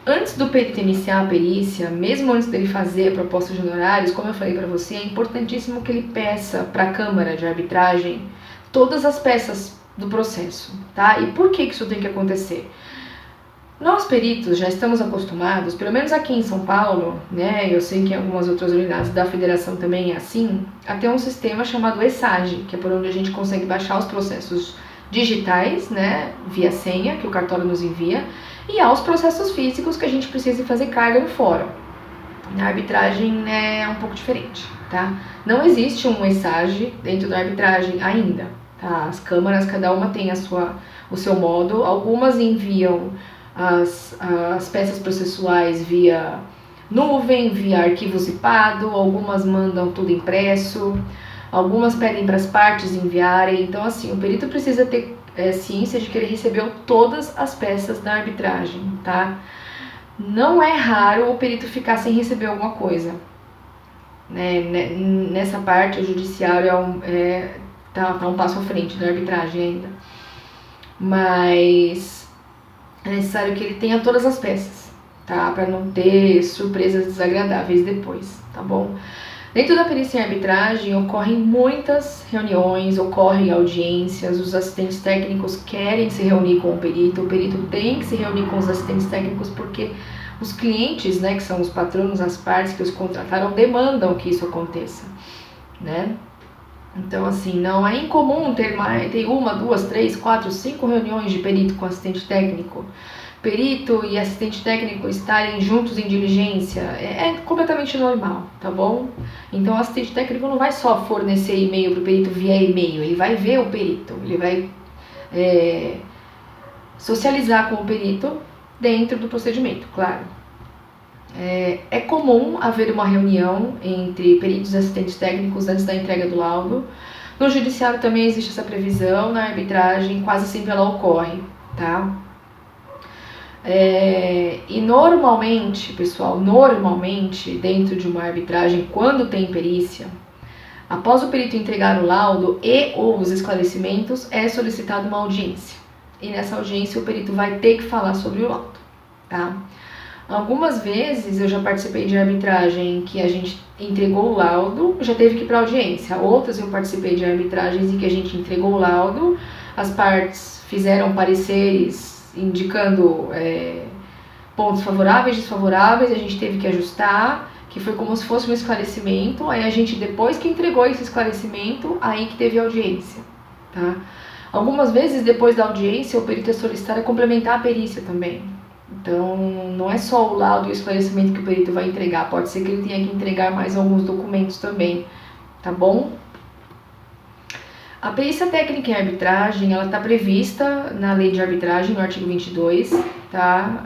Antes do perito iniciar a perícia, mesmo antes dele fazer a proposta de honorários, como eu falei para você, é importantíssimo que ele peça para a Câmara de Arbitragem todas as peças do processo, tá? E por que isso tem que acontecer? Nós peritos já estamos acostumados, pelo menos aqui em São Paulo, né, eu sei que em algumas outras unidades da federação também é assim, a ter um sistema chamado ESAGE, que é por onde a gente consegue baixar os processos digitais, né, via senha, que o cartório nos envia, e aos processos físicos que a gente precisa fazer carga no fórum. A arbitragem é um pouco diferente, tá? Não existe um ESAGE dentro da arbitragem ainda, tá? As câmaras, cada uma tem o seu modo, algumas enviam as peças processuais via nuvem, via arquivo zipado, algumas mandam tudo impresso, algumas pedem para as partes enviarem. Então, assim, o perito precisa ter ciência de que ele recebeu todas as peças da arbitragem, tá? Não é raro o perito ficar sem receber alguma coisa, né? Nessa parte, o judiciário tá um passo à frente da arbitragem ainda, mas é necessário que ele tenha todas as peças, tá? Para não ter surpresas desagradáveis depois, tá bom? Dentro da perícia em arbitragem ocorrem muitas reuniões, ocorrem audiências, os assistentes técnicos querem se reunir com o perito tem que se reunir com os assistentes técnicos porque os clientes, né, que são os patronos, as partes que os contrataram, demandam que isso aconteça, né? Então, assim, não é incomum ter uma, duas, três, quatro, 5 reuniões de perito com assistente técnico. Perito e assistente técnico estarem juntos em diligência é completamente normal, tá bom? Então, o assistente técnico não vai só fornecer e-mail para o perito via e-mail, ele vai ver o perito, ele vai socializar com o perito dentro do procedimento, claro. É comum haver uma reunião entre peritos e assistentes técnicos antes da entrega do laudo. No judiciário também existe essa previsão, na arbitragem quase sempre ela ocorre, tá? E normalmente, pessoal, dentro de uma arbitragem, quando tem perícia, após o perito entregar o laudo e ou os esclarecimentos, é solicitada uma audiência. E nessa audiência o perito vai ter que falar sobre o laudo, tá? Algumas vezes eu já participei de arbitragem que a gente entregou o laudo, já teve que ir para audiência. Outras eu participei de arbitragens em que a gente entregou o laudo, as partes fizeram pareceres indicando pontos favoráveis, desfavoráveis, a gente teve que ajustar, que foi como se fosse um esclarecimento. Aí a gente, depois que entregou esse esclarecimento, aí que teve audiência, tá? Algumas vezes, depois da audiência, o perito é solicitado a complementar a perícia também. Então, não é só o laudo e o esclarecimento que o perito vai entregar, pode ser que ele tenha que entregar mais alguns documentos também, tá bom? A perícia técnica em arbitragem, ela está prevista na lei de arbitragem, no artigo 22, tá?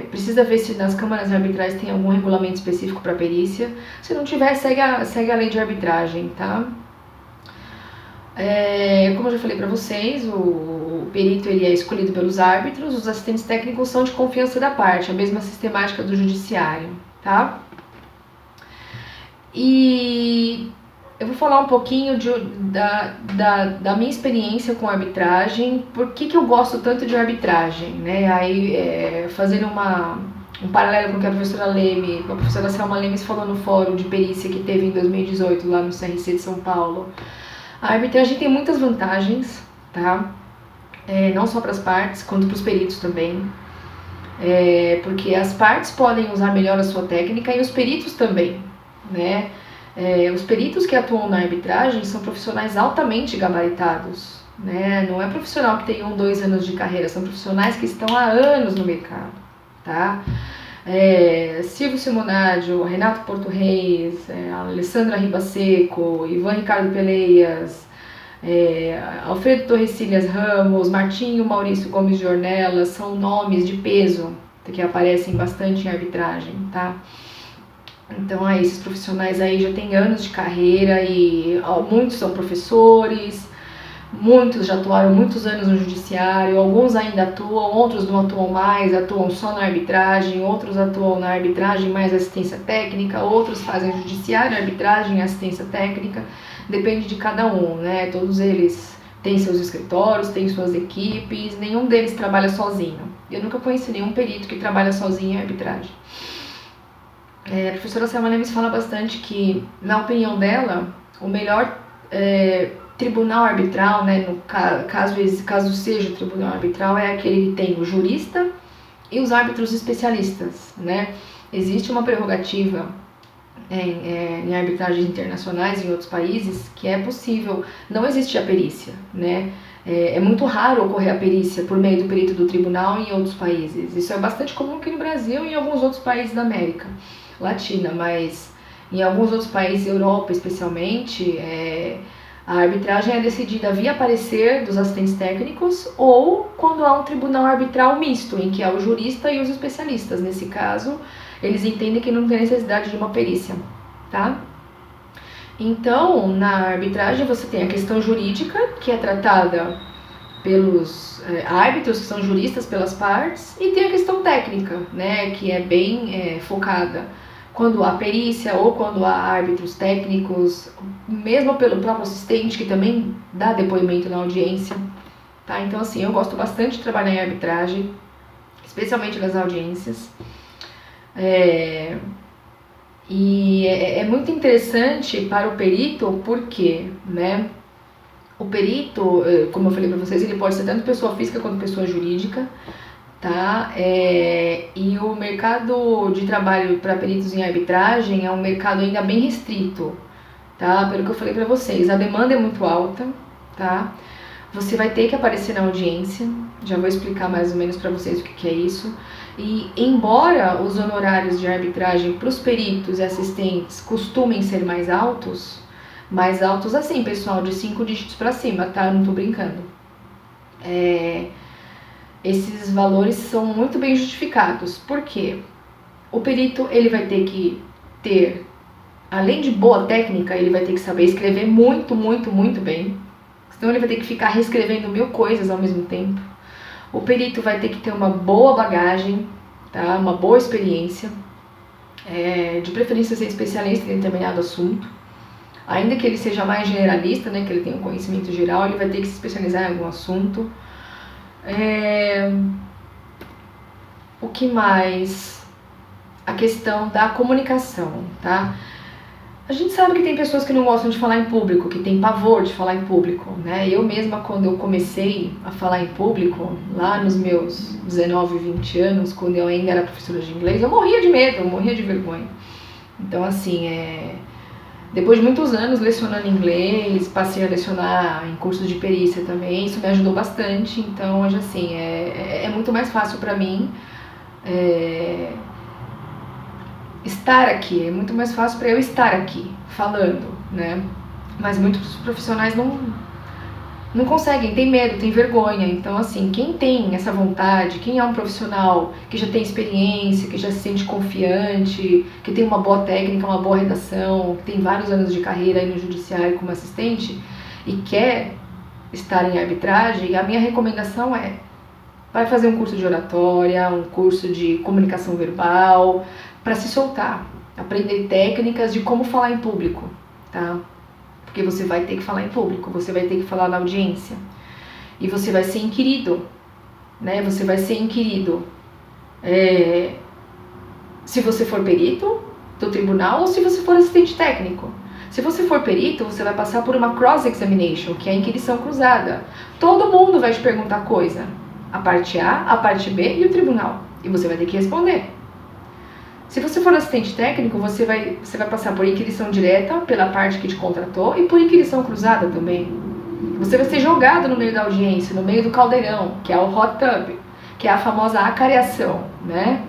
Precisa ver se nas câmaras arbitrais tem algum regulamento específico para perícia. Se não tiver, segue a lei de arbitragem, tá? Como eu já falei para vocês, o perito ele é escolhido pelos árbitros, os assistentes técnicos são de confiança da parte, a mesma sistemática do judiciário, tá? E eu vou falar um pouquinho da minha experiência com arbitragem, por que eu gosto tanto de arbitragem, né? Aí, fazendo um paralelo com o que a professora Selma Lemes falou no fórum de perícia que teve em 2018 lá no CRC de São Paulo. A arbitragem tem muitas vantagens, tá? Não só para as partes, quanto para os peritos também. Porque as partes podem usar melhor a sua técnica e os peritos também, né? Os peritos que atuam na arbitragem são profissionais altamente gabaritados, né? Não é profissional que tem 1, 2 anos de carreira, são profissionais que estão há anos no mercado, tá? Silvio Simonadio, Renato Porto Reis, Alessandra Ribaseco, Ivan Ricardo Peleias, Alfredo Torrecilhas Ramos, Martinho Maurício Gomes de Ornelas, são nomes de peso que aparecem bastante em arbitragem, tá? Então, esses profissionais aí já têm anos de carreira e muitos são professores, muitos já atuaram muitos anos no judiciário, alguns ainda atuam, outros não atuam mais, atuam só na arbitragem, outros atuam na arbitragem mais assistência técnica, outros fazem judiciário, arbitragem e assistência técnica, depende de cada um, né? Todos eles têm seus escritórios, têm suas equipes, nenhum deles trabalha sozinho. Eu nunca conheci nenhum perito que trabalha sozinho em arbitragem. A professora Selma Lemes fala bastante que, na opinião dela, o melhor tribunal arbitral, né, no caso seja o tribunal arbitral, é aquele que tem o jurista, e os árbitros especialistas, né? Existe uma prerrogativa em arbitragens internacionais em outros países que é possível não existir a perícia, né? É muito raro ocorrer a perícia por meio do perito do tribunal em outros países. Isso é bastante comum aqui no Brasil e em alguns outros países da América Latina, mas em alguns outros países, Europa especialmente, a arbitragem é decidida via parecer dos assistentes técnicos ou quando há um tribunal arbitral misto, em que é o jurista e os especialistas. Nesse caso, eles entendem que não tem necessidade de uma perícia, tá? Então, na arbitragem você tem a questão jurídica, que é tratada pelos árbitros, que são juristas pelas partes, e tem a questão técnica, né, que é bem focada quando há perícia ou quando há árbitros técnicos, mesmo pelo próprio assistente, que também dá depoimento na audiência, tá? Então, assim, eu gosto bastante de trabalhar em arbitragem, especialmente nas audiências. E é muito interessante para o perito, porque, né, o perito, como eu falei para vocês, ele pode ser tanto pessoa física quanto pessoa jurídica, tá? E o mercado de trabalho para peritos em arbitragem é um mercado ainda bem restrito, tá? Pelo que eu falei para vocês, a demanda é muito alta, tá? Você vai ter que aparecer na audiência, já vou explicar mais ou menos para vocês o que é isso. E embora os honorários de arbitragem para os peritos e assistentes costumem ser mais altos assim, pessoal, de 5 dígitos para cima, tá? Eu não tô brincando. Esses valores são muito bem justificados. Por quê? O perito, ele vai ter que ter, além de boa técnica, ele vai ter que saber escrever muito, muito, muito bem. Senão ele vai ter que ficar reescrevendo 1000 coisas ao mesmo tempo. O perito vai ter que ter uma boa bagagem, tá? Uma boa experiência, de preferência ser especialista em determinado assunto. Ainda que ele seja mais generalista, né, que ele tenha um conhecimento geral, ele vai ter que se especializar em algum assunto. O que mais? A questão da comunicação, tá? A gente sabe que tem pessoas que não gostam de falar em público, que tem pavor de falar em público, né? Eu mesma, quando eu comecei a falar em público, lá nos meus 19, 20 anos, quando eu ainda era professora de inglês, eu morria de medo, eu morria de vergonha. Então, assim, depois de muitos anos lecionando inglês, passei a lecionar em cursos de perícia também, isso me ajudou bastante. Então, hoje, assim, é muito mais fácil para mim estar aqui, é muito mais fácil para eu estar aqui, falando, né? Mas muitos profissionais não conseguem, tem medo, tem vergonha. Então, assim, quem tem essa vontade, quem é um profissional que já tem experiência, que já se sente confiante, que tem uma boa técnica, uma boa redação, que tem vários anos de carreira aí no judiciário como assistente e quer estar em arbitragem, a minha recomendação vai fazer um curso de oratória, um curso de comunicação verbal, para se soltar, aprender técnicas de como falar em público, tá? Porque você vai ter que falar em público, você vai ter que falar na audiência. E você vai ser inquirido, né? Você vai ser inquirido se você for perito do tribunal ou se você for assistente técnico. Se você for perito, você vai passar por uma cross-examination, que é a inquirição cruzada. Todo mundo vai te perguntar coisa. A parte A, a parte B e o tribunal. E você vai ter que responder. Se você for assistente técnico, você vai passar por inquirição direta pela parte que te contratou e por inquirição cruzada também. Você vai ser jogado no meio da audiência, no meio do caldeirão, que é o hot tub, que é a famosa acareação, né?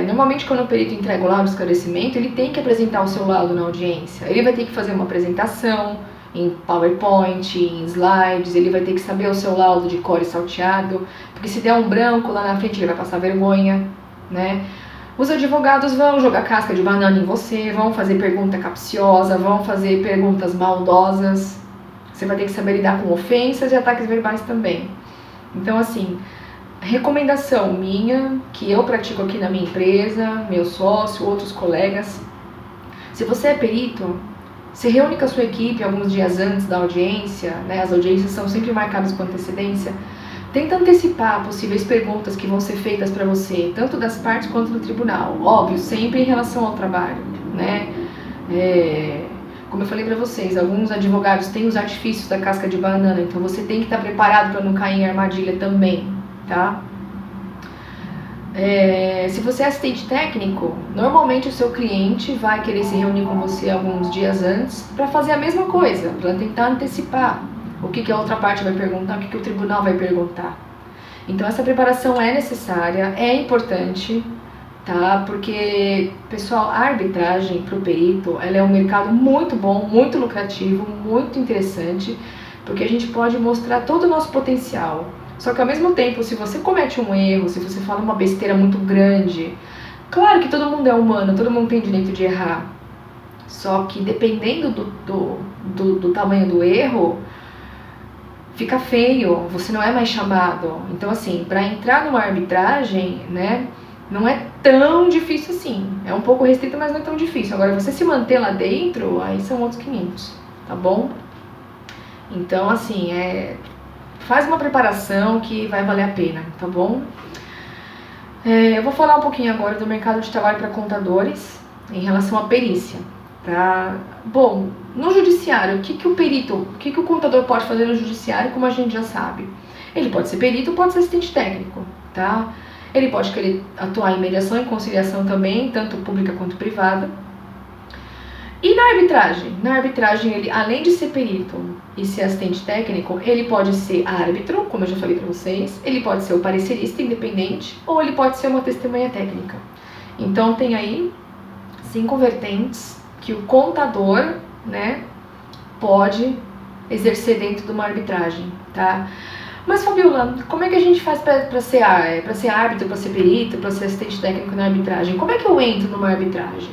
Normalmente, quando o perito entrega o laudo de esclarecimento, ele tem que apresentar o seu laudo na audiência. Ele vai ter que fazer uma apresentação em PowerPoint, em slides, ele vai ter que saber o seu laudo de cor e salteado, porque se der um branco lá na frente, ele vai passar vergonha, né? Os advogados vão jogar casca de banana em você, vão fazer pergunta capciosa, vão fazer perguntas maldosas. Você vai ter que saber lidar com ofensas e ataques verbais também. Então, assim, recomendação minha, que eu pratico aqui na minha empresa, meu sócio, outros colegas. Se você é perito, se reúne com a sua equipe alguns dias antes da audiência, né? As audiências são sempre marcadas com antecedência. Tenta antecipar possíveis perguntas que vão ser feitas para você, tanto das partes quanto do tribunal. Óbvio, sempre em relação ao trabalho, né? Como eu falei para vocês, alguns advogados têm os artifícios da casca de banana, então você tem que estar preparado para não cair em armadilha também, tá? Se você é assistente técnico, normalmente o seu cliente vai querer se reunir com você alguns dias antes para fazer a mesma coisa, para tentar antecipar o que a outra parte vai perguntar, o que o tribunal vai perguntar. Então essa preparação é necessária, é importante, tá? Porque, pessoal, a arbitragem para o perito, ela é um mercado muito bom, muito lucrativo, muito interessante, porque a gente pode mostrar todo o nosso potencial. Só que ao mesmo tempo, se você comete um erro, se você fala uma besteira muito grande, claro que todo mundo é humano, todo mundo tem direito de errar. Só que dependendo do tamanho do erro, fica feio, você não é mais chamado. Então assim, para entrar numa arbitragem, né, não é tão difícil assim. É um pouco restrito, mas não é tão difícil. Agora, você se manter lá dentro, aí são outros 500, tá bom? Então assim, faz uma preparação que vai valer a pena, tá bom? Eu vou falar um pouquinho agora do mercado de trabalho para contadores em relação à perícia, tá? Bom, no judiciário, o que o contador pode fazer no judiciário, como a gente já sabe? Ele pode ser perito, pode ser assistente técnico, tá? Ele pode querer atuar em mediação e conciliação também, tanto pública quanto privada. E na arbitragem? Na arbitragem, ele, além de ser perito e ser assistente técnico, ele pode ser árbitro, como eu já falei para vocês, ele pode ser o parecerista independente, ou ele pode ser uma testemunha técnica. Então tem aí 5 vertentes que o contador, né, pode exercer dentro de uma arbitragem, tá? Mas, Fabiola, como é que a gente faz para ser árbitro, para ser perito, para ser assistente técnico na arbitragem? Como é que eu entro numa arbitragem?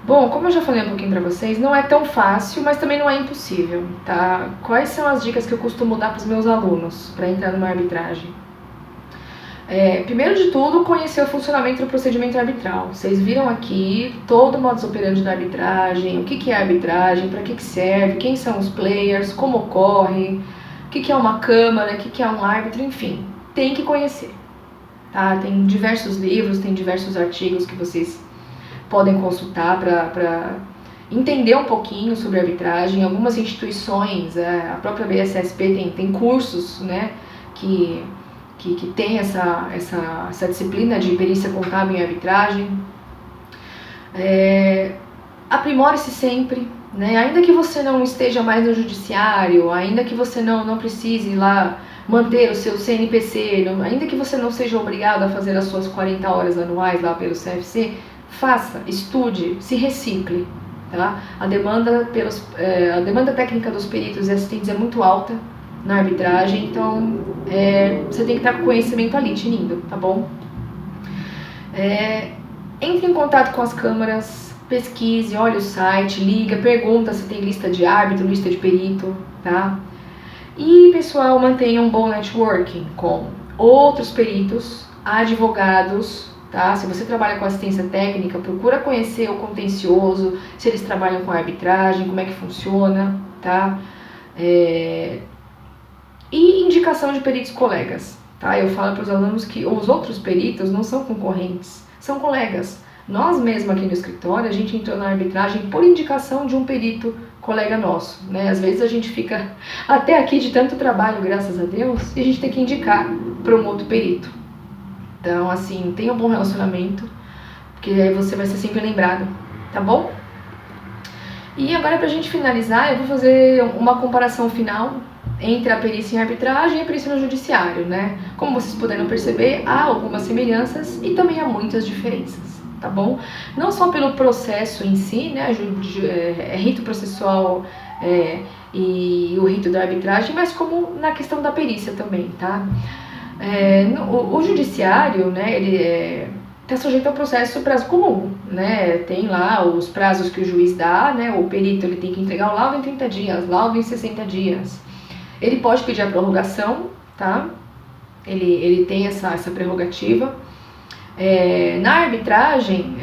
Bom, como eu já falei um pouquinho para vocês, não é tão fácil, mas também não é impossível, tá? Quais são as dicas que eu costumo dar para os meus alunos para entrar numa arbitragem? Primeiro de tudo, conhecer o funcionamento do procedimento arbitral. Vocês viram aqui todo o modus operandi da arbitragem, o que é arbitragem, para que serve, quem são os players, como ocorre, o que é uma câmara, o que é um árbitro, enfim, tem que conhecer, tá? Tem diversos livros, tem diversos artigos que vocês podem consultar para entender um pouquinho sobre arbitragem. Algumas instituições, a própria BSSP tem cursos, né, que tem essa disciplina de perícia contábil em arbitragem. Aprimore-se sempre, né? Ainda que você não esteja mais no judiciário, ainda que você não precise lá manter o seu CNPC, ainda que você não seja obrigado a fazer as suas 40 horas anuais lá pelo CFC, faça, estude, se recicle, tá? A demanda técnica dos peritos e assistentes é muito alta na arbitragem, então você tem que estar com conhecimento ali, tinindo, tá bom? Entre em contato com as câmaras, pesquise, olhe o site, liga, pergunta se tem lista de árbitro, lista de perito, tá? E, pessoal, mantenha um bom networking com outros peritos, advogados, tá? Se você trabalha com assistência técnica, procura conhecer o contencioso, se eles trabalham com arbitragem, como é que funciona, tá? E indicação de peritos colegas, tá? Eu falo para os alunos que os outros peritos não são concorrentes, são colegas. Nós mesmos aqui no escritório, a gente entrou na arbitragem por indicação de um perito colega nosso, né? Às vezes a gente fica até aqui de tanto trabalho, graças a Deus, e a gente tem que indicar para um outro perito. Então, assim, tenha um bom relacionamento, porque aí você vai ser sempre lembrado, tá bom? E agora, pra gente finalizar, eu vou fazer uma comparação final entre a perícia em arbitragem e a perícia no judiciário, né? Como vocês puderam perceber, há algumas semelhanças e também há muitas diferenças, tá bom? Não só pelo processo em si, né? Rito processual e o rito da arbitragem, mas como na questão da perícia também, tá? O judiciário, né, ele está sujeito ao processo prazo comum, né? Tem lá os prazos que o juiz dá, né? O perito ele tem que entregar o laudo em 30 dias, laudo em 60 dias. Ele pode pedir a prorrogação, tá? Ele tem essa prerrogativa. Na arbitragem,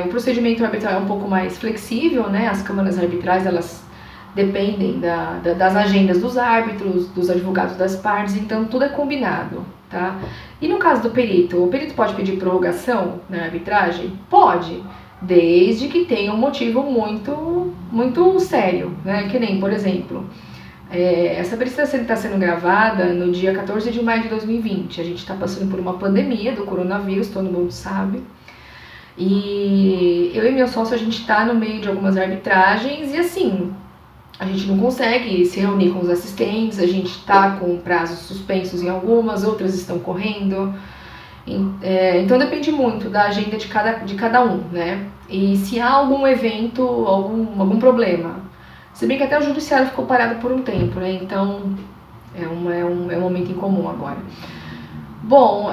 o procedimento arbitral é um pouco mais flexível, né? As câmaras arbitrais, elas dependem das agendas dos árbitros, dos advogados das partes, então tudo é combinado, tá? E no caso do perito, o perito pode pedir prorrogação na arbitragem? Pode, desde que tenha um motivo muito sério, né? Que nem, por exemplo, Essa perícia está sendo gravada no dia 14 de maio de 2020. A gente está passando por uma pandemia do coronavírus, todo mundo sabe. E eu e meu sócio, a gente está no meio de algumas arbitragens e assim, a gente não consegue se reunir com os assistentes, a gente está com prazos suspensos em algumas, outras estão correndo. Então depende muito da agenda de cada um, né? E se há algum evento, algum problema. Se bem que até o judiciário ficou parado por um tempo, né? Então é um momento incomum agora. Bom,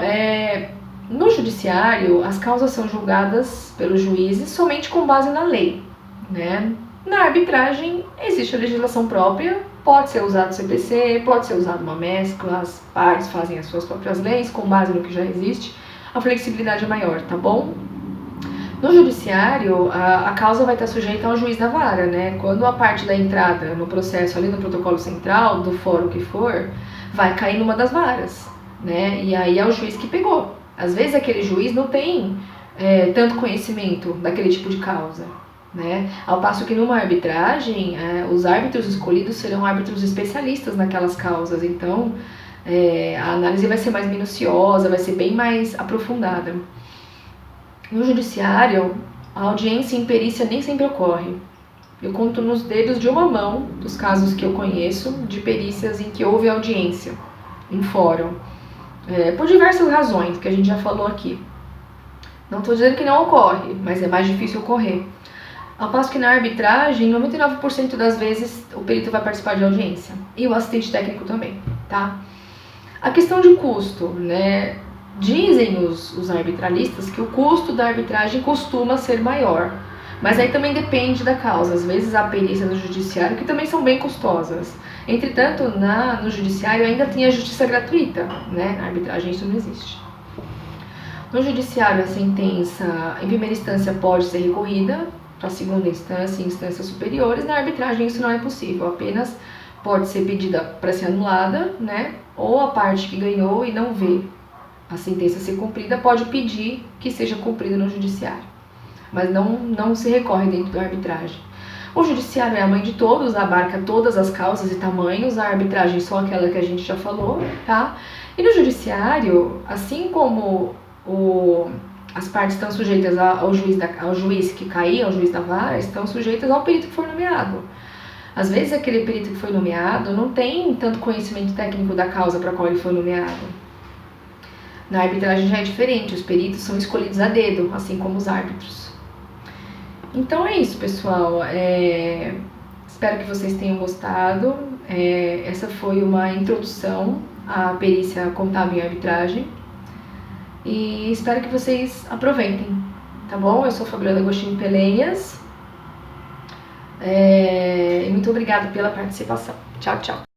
no judiciário, as causas são julgadas pelos juízes somente com base na lei, né? Na arbitragem, existe a legislação própria, pode ser usado o CPC, pode ser usado uma mescla, as partes fazem as suas próprias leis com base no que já existe, a flexibilidade é maior, tá bom? No judiciário, a causa vai estar sujeita ao juiz da vara, né? Quando a parte da entrada no processo, ali no protocolo central, do fórum que for, vai cair numa das varas, né? E aí é o juiz que pegou. Às vezes aquele juiz não tem tanto conhecimento daquele tipo de causa, né? Ao passo que numa arbitragem, os árbitros escolhidos serão árbitros especialistas naquelas causas, então a análise vai ser mais minuciosa, vai ser bem mais aprofundada. No judiciário, a audiência em perícia nem sempre ocorre. Eu conto nos dedos de uma mão dos casos que eu conheço de perícias em que houve audiência em fórum, por diversas razões que a gente já falou aqui. Não estou dizendo que não ocorre, mas é mais difícil ocorrer. Ao passo que na arbitragem, 99% das vezes o perito vai participar de audiência e o assistente técnico também, tá? A questão de custo, né? Dizem os arbitralistas que o custo da arbitragem costuma ser maior, mas aí também depende da causa. Às vezes há perícias no judiciário que também são bem custosas. Entretanto, no judiciário ainda tem a justiça gratuita, né? Na arbitragem isso não existe. No judiciário, a sentença em primeira instância pode ser recorrida para segunda instância e instâncias superiores. Na arbitragem isso não é possível, apenas pode ser pedida para ser anulada, né? Ou a parte que ganhou e não vê a sentença ser cumprida pode pedir que seja cumprida no judiciário, mas não se recorre dentro da arbitragem. O judiciário é a mãe de todos, abarca todas as causas e tamanhos, a arbitragem só aquela que a gente já falou, tá? E no judiciário, assim como as partes estão sujeitas ao juiz que cair, ao juiz da vara, estão sujeitas ao perito que for nomeado. Às vezes aquele perito que foi nomeado não tem tanto conhecimento técnico da causa para a qual ele foi nomeado. Na arbitragem já é diferente, os peritos são escolhidos a dedo, assim como os árbitros. Então é isso, pessoal. Espero que vocês tenham gostado. Essa foi uma introdução à perícia contábil em arbitragem. E espero que vocês aproveitem, tá bom? Eu sou Fabiola Agostinho Pelenhas. E muito obrigada pela participação. Tchau, tchau.